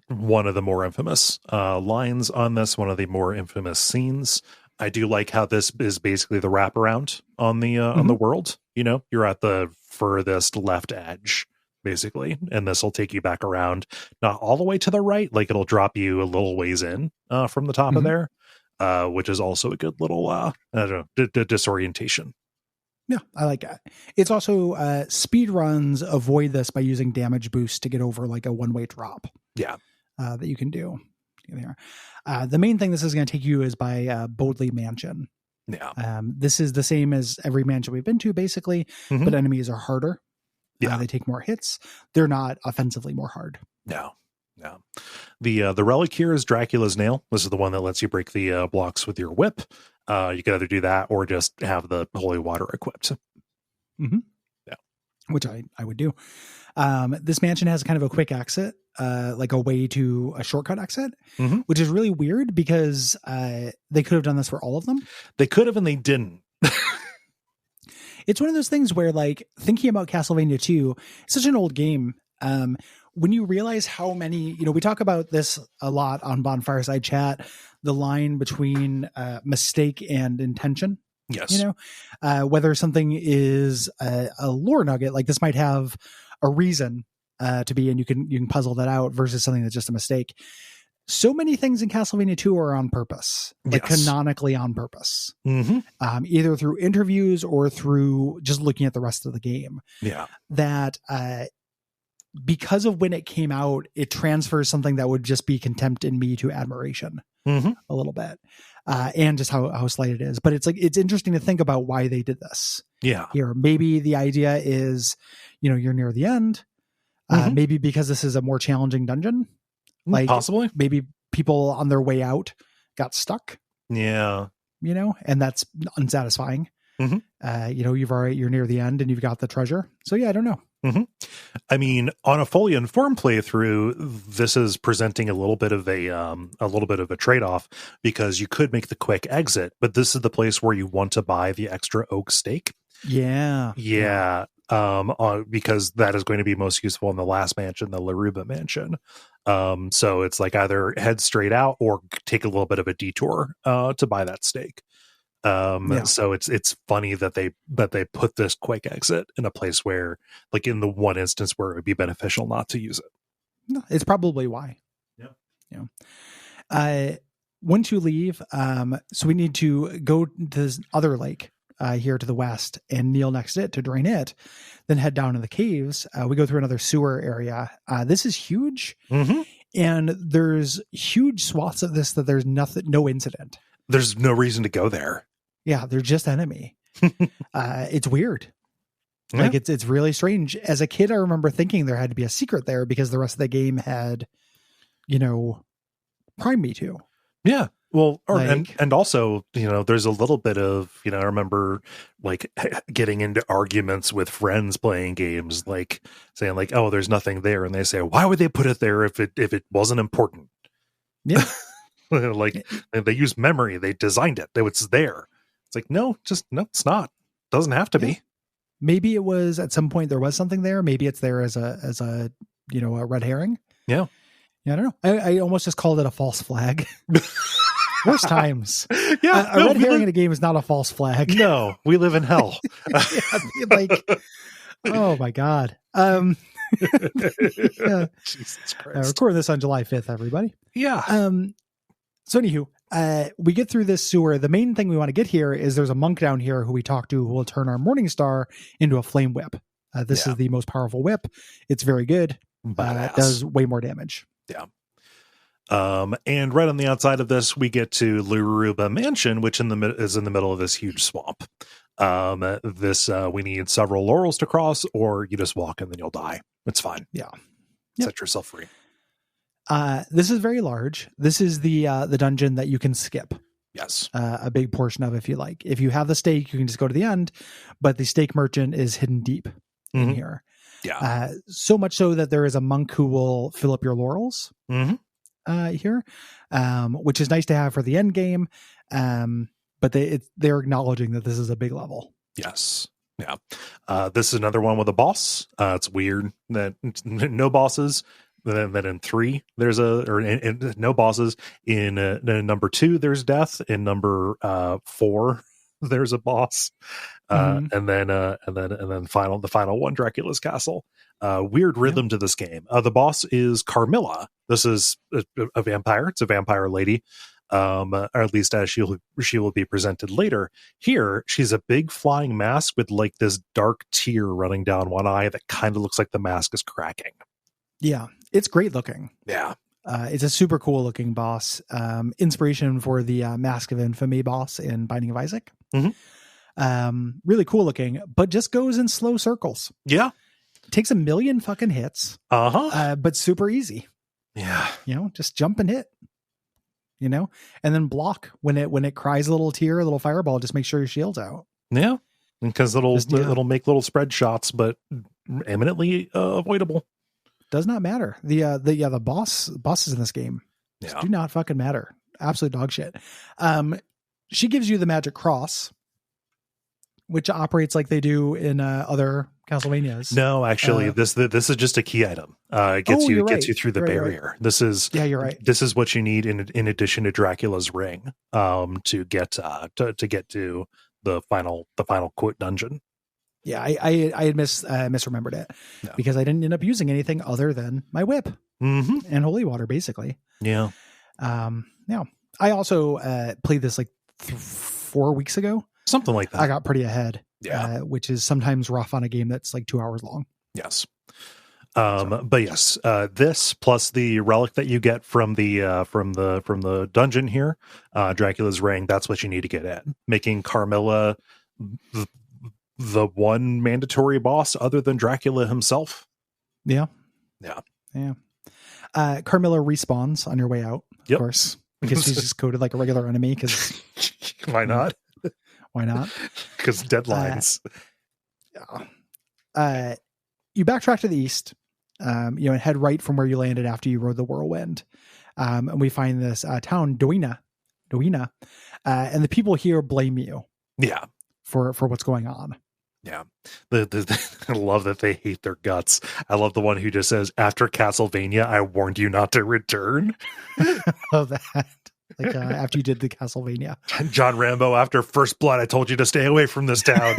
One of the more infamous lines on this, one of the more infamous scenes. I do like how this is basically the wraparound on the world. You're at the furthest left edge, basically, and this will take you back around, not all the way to the right, like it'll drop you a little ways in from the top of there, which is also a good little disorientation. Yeah, I like that. It's also speed runs avoid this by using damage boost to get over like a one-way drop. Yeah, that you can do. The main thing this is going to take you is by Bodley Mansion. Yeah, this is the same as every mansion we've been to, basically, but enemies are harder. Yeah. They take more hits. They're not offensively more hard. No. The relic here is Dracula's Nail. This is the one that lets you break the blocks with your whip. You can either do that or just have the holy water equipped. Mm-hmm. Yeah. Which I would do. This mansion has kind of a quick exit, like a shortcut exit, which is really weird because they could have done this for all of them. They could have, and they didn't. It's one of those things where, like, thinking about Castlevania 2, it's such an old game. When you realize how many, we talk about this a lot on Bonfireside Chat, the line between mistake and intention. Yes. Whether something is a lore nugget, like this might have a reason to be, and you can puzzle that out, versus something that's just a mistake. So many things in Castlevania 2 are on purpose, like canonically on purpose, either through interviews or through just looking at the rest of the game. Yeah. That because of when it came out, it transfers something that would just be contempt in me to admiration a little bit. And just how slight it is. But it's interesting to think about why they did this. Yeah. Here, maybe the idea is, you're near the end. Maybe because this is a more challenging dungeon. Like possibly. Maybe people on their way out got stuck. Yeah. And that's unsatisfying. You're near the end and you've got the treasure. So yeah, I don't know. I mean, on a fully informed playthrough, this is presenting a little bit of a trade-off, because you could make the quick exit, but this is the place where you want to buy the extra oak steak. Yeah. Because that is going to be most useful in the last mansion, the Laruba mansion. So it's like either head straight out or take a little bit of a detour to buy that steak. So it's funny that they put this quick exit in a place where, like, in the one instance where it would be beneficial not to use it. No, it's probably why. Yeah. Once you leave, so we need to go to this other lake here to the west and kneel next to it to drain it, then head down to the caves. We go through another sewer area. This is huge, and there's huge swaths of this that there's no incident. There's no reason to go there. Yeah, they're just enemy. It's weird. Yeah. Like it's really strange. As a kid, I remember thinking there had to be a secret there because the rest of the game had, primed me to. Yeah. Well, and also, there's a little bit of, I remember like getting into arguments with friends playing games, like saying like, oh, there's nothing there. And they say, why would they put it there if it wasn't important? Yeah. Like they use memory. They designed it. It's there. It's like, no, it's not. Doesn't have to be. Maybe it was at some point there was something there. Maybe it's there as a a red herring. Yeah. Yeah. I don't know. I almost just called it a false flag. Worst times. Yeah. A red herring in a game is not a false flag. No, we live in hell. Oh my God. Jesus Christ. Recording this on July 5th, everybody. Yeah. So anywho, we get through this sewer. The main thing we want to get here is there's a monk down here who we talk to who will turn our Morning Star into a flame whip. This is the most powerful whip. It's very good. It does way more damage. Yeah. And right on the outside of this, we get to Laruba Mansion, which is in the middle of this huge swamp. We need several laurels to cross, or you just walk and then you'll die. It's fine. Yeah. Set yourself free. This is very large. This is the dungeon that you can skip. Yes. A big portion of, if you like. If you have the stake, you can just go to the end, but the stake merchant is hidden deep in here. Yeah. So much so that there is a monk who will fill up your laurels here, which is nice to have for the end game. But they're acknowledging that this is a big level. Yes. Yeah. This is another one with a boss. It's weird that no bosses. Then in 3 there's no bosses. In number 2 there's death. In number 4 there's a boss. And then the final one, Dracula's Castle. Weird rhythm to this game. The boss is Carmilla. This is a vampire. It's a vampire lady. Or at least as she will be presented later. Here, she's a big flying mask with like this dark tear running down one eye that kind of looks like the mask is cracking. Yeah, it's great looking. Yeah. It's a super cool looking boss. Inspiration for the Mask of Infamy boss in Binding of Isaac. Really cool looking, but just goes in slow circles. Yeah. Takes 1,000,000 fucking hits. But super easy. Yeah. Just jump and hit. And then block when it cries a little tear, a little fireball. Just make sure your shield's out. Yeah, because it'll make little spread shots, but eminently avoidable. Does not matter. The bosses in this game do not fucking matter. Absolute dog shit. She gives you the magic cross, which operates like they do in other Castlevanias. No, actually, this is just a key item. It gets you through the barrier. Right. This is you're right. This is what you need in addition to Dracula's ring to get to the final quote dungeon. Yeah, I had misremembered it because I didn't end up using anything other than my whip and holy water, basically. Yeah. I also played this like 4 weeks ago. Something like that. I got pretty ahead. Yeah. Which is sometimes rough on a game that's like 2 hours long. Yes. But yes, this plus the relic that you get from the dungeon here, Dracula's ring, that's what you need to get in. Making Carmilla the one mandatory boss other than Dracula himself. Yeah. Yeah. Carmilla respawns on your way out, of course, because she's just coded like a regular enemy. Because why not? Why not? Because deadlines. You backtrack to the east, and head right from where you landed after you rode the whirlwind. And we find this town, Doina, and the people here blame you. Yeah. For what's going on. Yeah. I love that they hate their guts. I love the one who just says, after Castlevania, I warned you not to return. Love that. Like after you did the Castlevania. John Rambo, after First Blood, I told you to stay away from this town.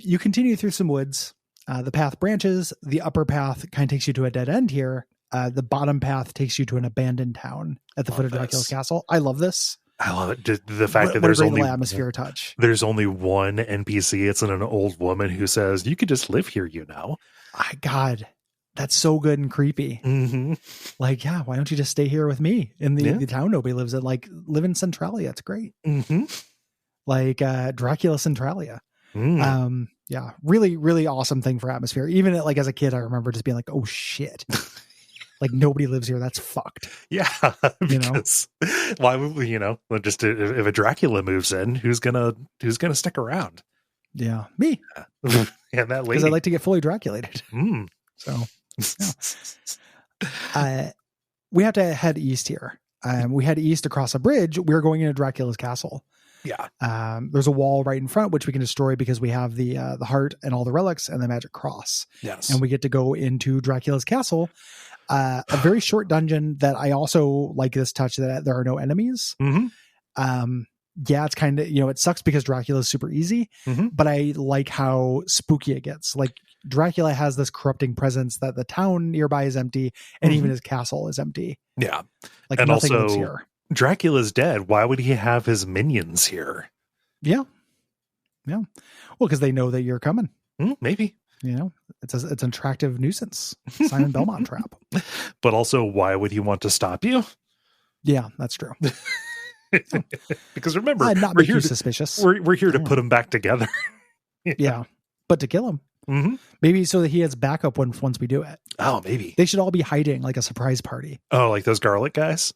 You continue through some woods. The path branches. The upper path kind of takes you to a dead end here. The bottom path takes you to an abandoned town at the foot of Dracula's castle. I love this. I love it. The fact that there's only atmosphere touch. There's only one NPC. It's an old woman who says, "You could just live here, God, that's so good and creepy. Mm-hmm. Like, yeah, why don't you just stay here with me in the town nobody lives in? Like, live in Centralia. It's great. Mm-hmm. Like Dracula Centralia. Mm. Yeah, really, really awesome thing for atmosphere. Even like as a kid, I remember just being like, "Oh shit." Like nobody lives here. That's fucked. Yeah. Because why would we, just if a Dracula moves in, who's gonna stick around? Yeah. Me. And that lady. Because I like to get fully Draculated. So we have to head east here. We head east across a bridge. We're going into Dracula's castle. Yeah. There's a wall right in front, which we can destroy because we have the heart and all the relics and the magic cross. Yes. And we get to go into Dracula's castle. A very short dungeon that I also like this touch that there are no enemies. Mm-hmm. Yeah, it's kind of, it sucks because Dracula is super easy, but I like how spooky it gets. Like Dracula has this corrupting presence that the town nearby is empty and even his castle is empty. Yeah. Like and nothing also lives here. Dracula's dead. Why would he have his minions here? Yeah. Well, because they know that you're coming. Maybe. It's an attractive nuisance. Simon Belmont trap. But also, why would he want to stop you? Yeah, that's true. Because remember, we're here suspicious. We're here to put him back together. Yeah, but to kill him. Mm-hmm. Maybe so that he has backup once we do it. Oh, maybe they should all be hiding like a surprise party. Oh, like those garlic guys.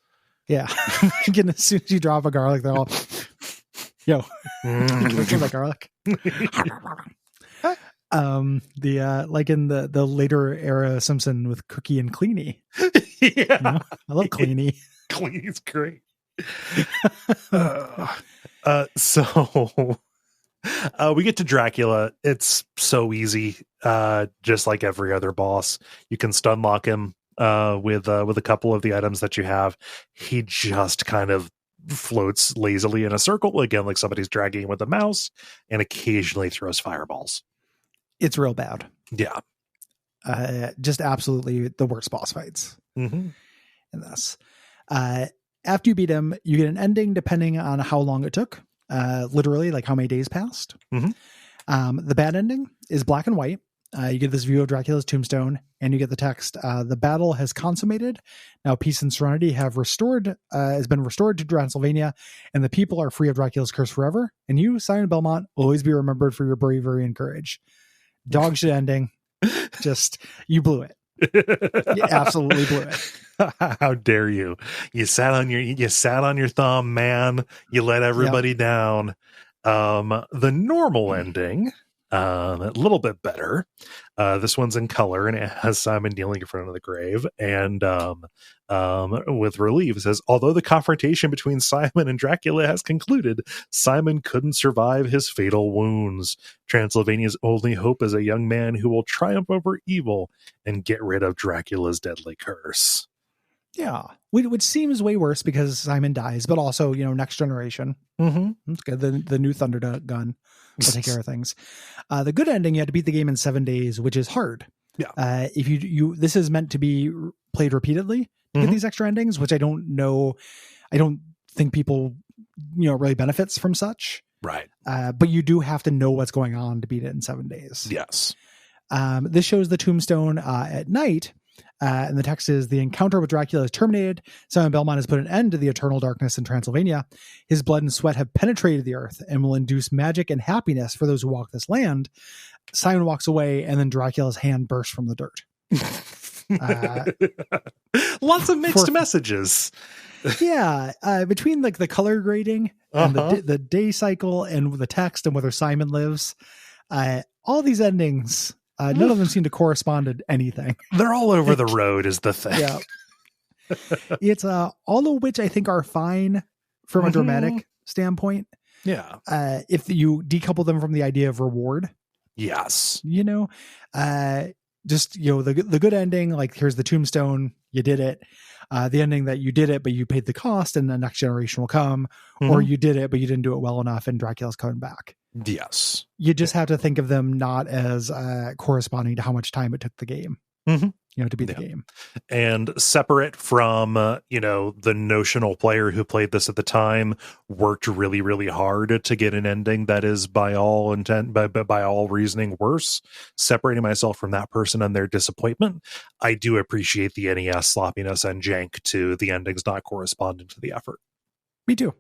Yeah, as soon as you drop a garlic, they're all yo. That garlic. Like in the later era Simpson with Cookie and Cleany. Yeah, I love Cleany. Cleany's great. So we get to Dracula. It's so easy. Just like every other boss, you can stun lock him with a couple of the items that you have. He just kind of floats lazily in a circle again, like somebody's dragging him with a mouse, and occasionally throws fireballs. It's real bad. Yeah. Just absolutely the worst boss fights in this. After you beat him, you get an ending depending on how long it took. Literally, like how many days passed. The bad ending is black and white. You get this view of Dracula's tombstone, and you get the text, the battle has consummated. Now peace and serenity has been restored to Transylvania, and the people are free of Dracula's curse forever. And you, Simon Belmont, will always be remembered for your bravery and courage. Dog shit ending. Just, you blew it. You absolutely blew it. How dare you? You sat on your thumb, man. You let everybody down. The normal ending, a little bit better. This one's in color, and it has Simon kneeling in front of the grave, and with relief, it says, although the confrontation between Simon and Dracula has concluded, Simon couldn't survive his fatal wounds. Transylvania's only hope is a young man who will triumph over evil and get rid of Dracula's deadly curse. Yeah, which seems way worse because Simon dies, but also, next generation. That's good. The new Thunder gun will take care of things. The good ending, you had to beat the game in 7 days, which is hard. Yeah. If you this is meant to be played repeatedly to get these extra endings, which I don't know. I don't think people, really benefits from such. Right. But you do have to know what's going on to beat it in 7 days. Yes. This shows the tombstone at night. And the text is, the encounter with Dracula is terminated. Simon Belmont has put an end to the eternal darkness in Transylvania. His blood and sweat have penetrated the earth and will induce magic and happiness for those who walk this land. Simon walks away, and then Dracula's hand bursts from the dirt. Lots of mixed messages. Yeah. Between like the color grading and the day cycle and the text and whether Simon lives, all these endings, none of them seem to correspond to anything. They're all over the road is the thing. Yeah. It's all of which I think are fine from a dramatic standpoint. Yeah. If you decouple them from the idea of reward. Yes. Just, the good ending, like here's the tombstone, you did it. The ending that you did it, but you paid the cost and the next generation will come, or you did it, but you didn't do it well enough and Dracula's coming back. Yes. You just have to think of them not as corresponding to how much time it took the game, to beat the game. And separate from, the notional player who played this at the time worked really, really hard to get an ending that is by all reasoning worse. Separating myself from that person and their disappointment, I do appreciate the NES sloppiness and jank to the endings not corresponding to the effort. Me too.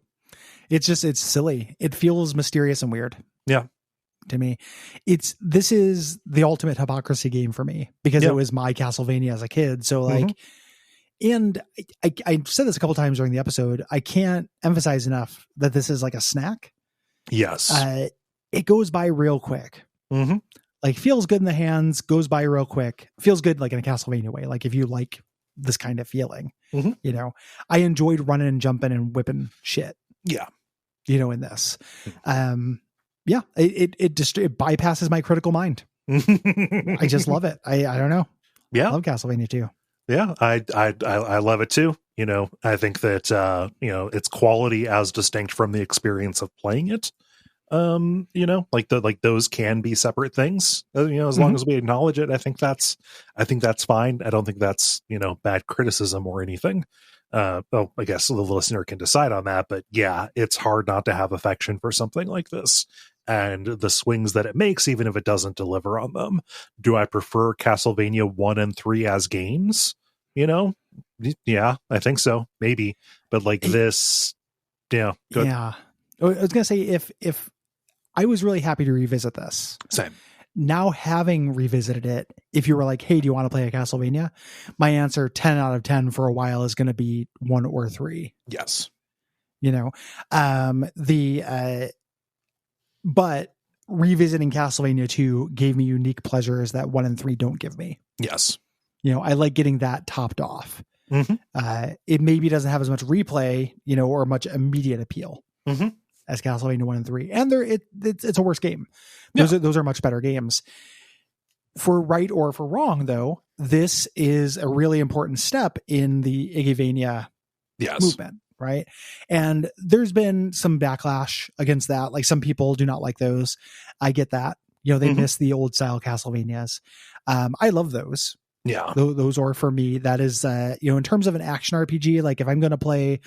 It's silly. It feels mysterious and weird. Yeah. To me, this is the ultimate hypocrisy game for me because it was my Castlevania as a kid. So and I said this a couple times during the episode, I can't emphasize enough that this is like a snack. Yes. It goes by real quick. Like feels good in the hands, goes by real quick, feels good like in a Castlevania way. Like if you like this kind of feeling, I enjoyed running and jumping and whipping shit. Yeah. In this, it bypasses my critical mind. I just love it. I don't know. Yeah. I love Castlevania too. Yeah. I love it too. I think that, its quality as distinct from the experience of playing it. Like those can be separate things, as long as we acknowledge it. I think that's fine. I don't think that's, bad criticism or anything. I guess the listener can decide on that, but yeah, it's hard not to have affection for something like this and the swings that it makes, even if it doesn't deliver on them. Do I prefer Castlevania 1 and 3 as games? Yeah, I think so. Maybe, but like this, yeah. Good. Yeah. I was going to say, if I was really happy to revisit this. Same. Now having revisited it, if you were like, hey, do you want to play a Castlevania? My answer 10 out of 10 for a while is going to be 1 or 3. Yes. But revisiting Castlevania 2 gave me unique pleasures that 1 and 3 don't give me. Yes. I like getting that topped off. It maybe doesn't have as much replay, or much immediate appeal. As Castlevania 1 and 3. And it's a worse game. Those are much better games. For right or for wrong, though, this is a really important step in the Iggyvania movement, right? And there's been some backlash against that. Like some people do not like those. I get that. They miss the old style Castlevanias. I love those. Yeah. Those are for me. That is, in terms of an action RPG, like if I'm going to play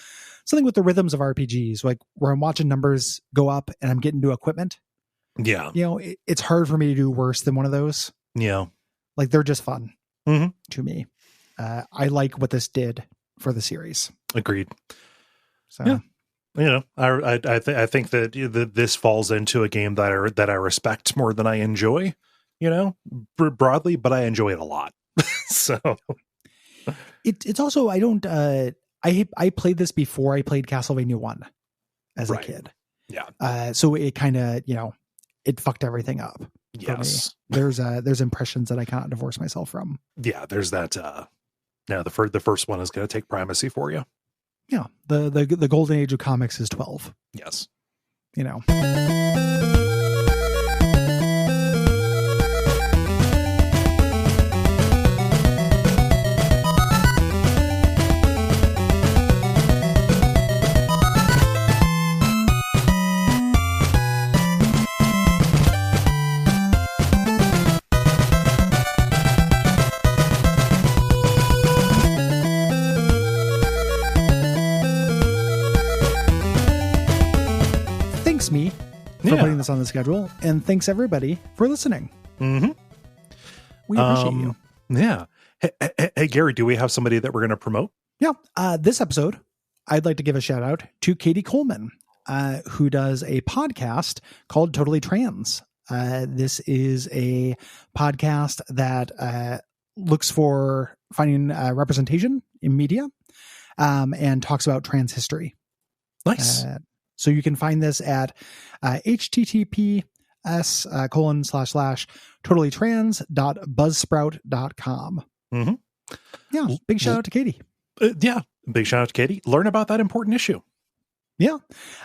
something with the rhythms of RPGs, like where I'm watching numbers go up and I'm getting new equipment. Yeah. It's hard for me to do worse than one of those. Yeah. Like, they're just fun Mm-hmm. to me. I like what this did for the series. Agreed. So, yeah. I think that this falls into a game that I respect more than I enjoy, broadly, but I enjoy it a lot. So it's also, I played this before I played Castlevania 1 as a kid. Yeah. So it kind of, it fucked everything up. Yes. There's impressions that I cannot divorce myself from. Yeah. There's that. No, the first one is going to take primacy for you. Yeah. The golden age of comics is 12. Yes. Thanks me for putting this on the schedule, and thanks everybody for listening. Mm-hmm. We appreciate you. Yeah. Hey, Gary, do we have somebody that we're going to promote? Yeah. This episode, I'd like to give a shout out to Katie Coleman, who does a podcast called Totally Trans. This is a podcast that looks for finding representation in media and talks about trans history. Nice. So you can find this at https://totallytrans.buzzsprout.com. Mm-hmm. Yeah. Big shout out to Katie. Yeah. Big shout out to Katie. Learn about that important issue. Yeah.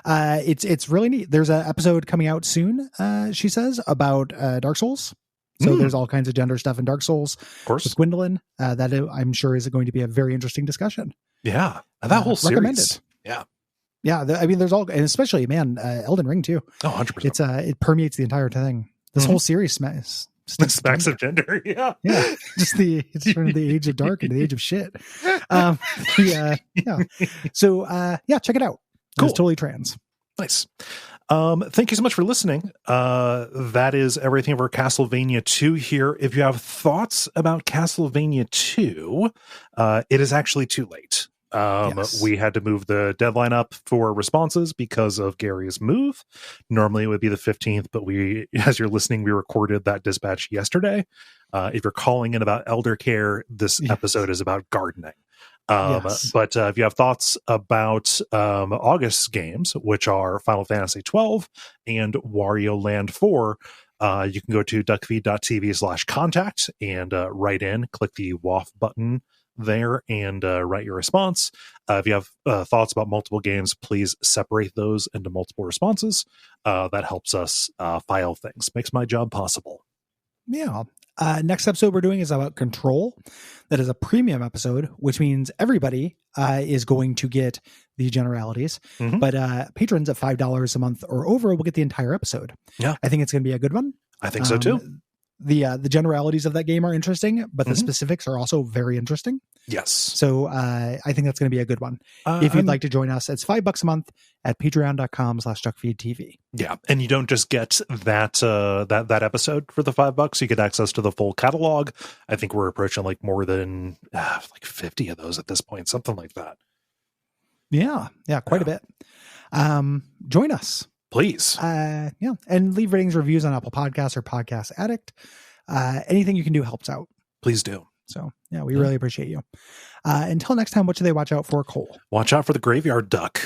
It's really neat. There's an episode coming out soon, she says, about Dark Souls. So there's all kinds of gender stuff in Dark Souls, of course, with Gwendolyn. That I'm sure is going to be a very interesting discussion. Yeah. That whole series. Recommended. Yeah. Yeah. There's all, and especially, Elden Ring too. Oh, 100%. It permeates the entire thing. This whole series smacks of gender. Yeah. Yeah. Just it's from the age of dark into the age of shit. Yeah. So, check it out. Cool. It's Totally Trans. Nice. Thank you so much for listening. That is everything for Castlevania 2 here. If you have thoughts about Castlevania 2, it is actually too late. Yes. We had to move the deadline up for responses because of Gary's move. Normally it would be the 15th, but as you're listening, we recorded that dispatch yesterday. If you're calling in about elder care, this episode is about gardening. But if you have thoughts about August's games, which are Final Fantasy 12 and Wario Land 4, you can go to duckfeed.tv/contact and write in, click the WAF button there and write your response. If you have thoughts about multiple games, please separate those into multiple responses. That helps us file things, makes my job possible. Yeah. Next episode we're doing is about Control. That is a premium episode, which means everybody is going to get the generalities. Mm-hmm. But patrons at $5 a month or over will get the entire episode. Yeah, I think it's going to be a good one. I think so too. The generalities of that game are interesting, but the specifics are also very interesting. Yes. So I think that's going to be a good one. If you'd like to join us, it's $5 a month at patreon.com/Duckfeed.tv. Yeah. And you don't just get that episode for the $5. You get access to the full catalog. I think we're approaching like more than 50 of those at this point, something like that. Yeah. Yeah. Quite a bit. Join us. Please. And leave ratings, reviews on Apple Podcasts or Podcast Addict. Anything you can do helps out. Please do. So, we really appreciate you. Until next time, what should they watch out for, Cole? Watch out for the graveyard duck.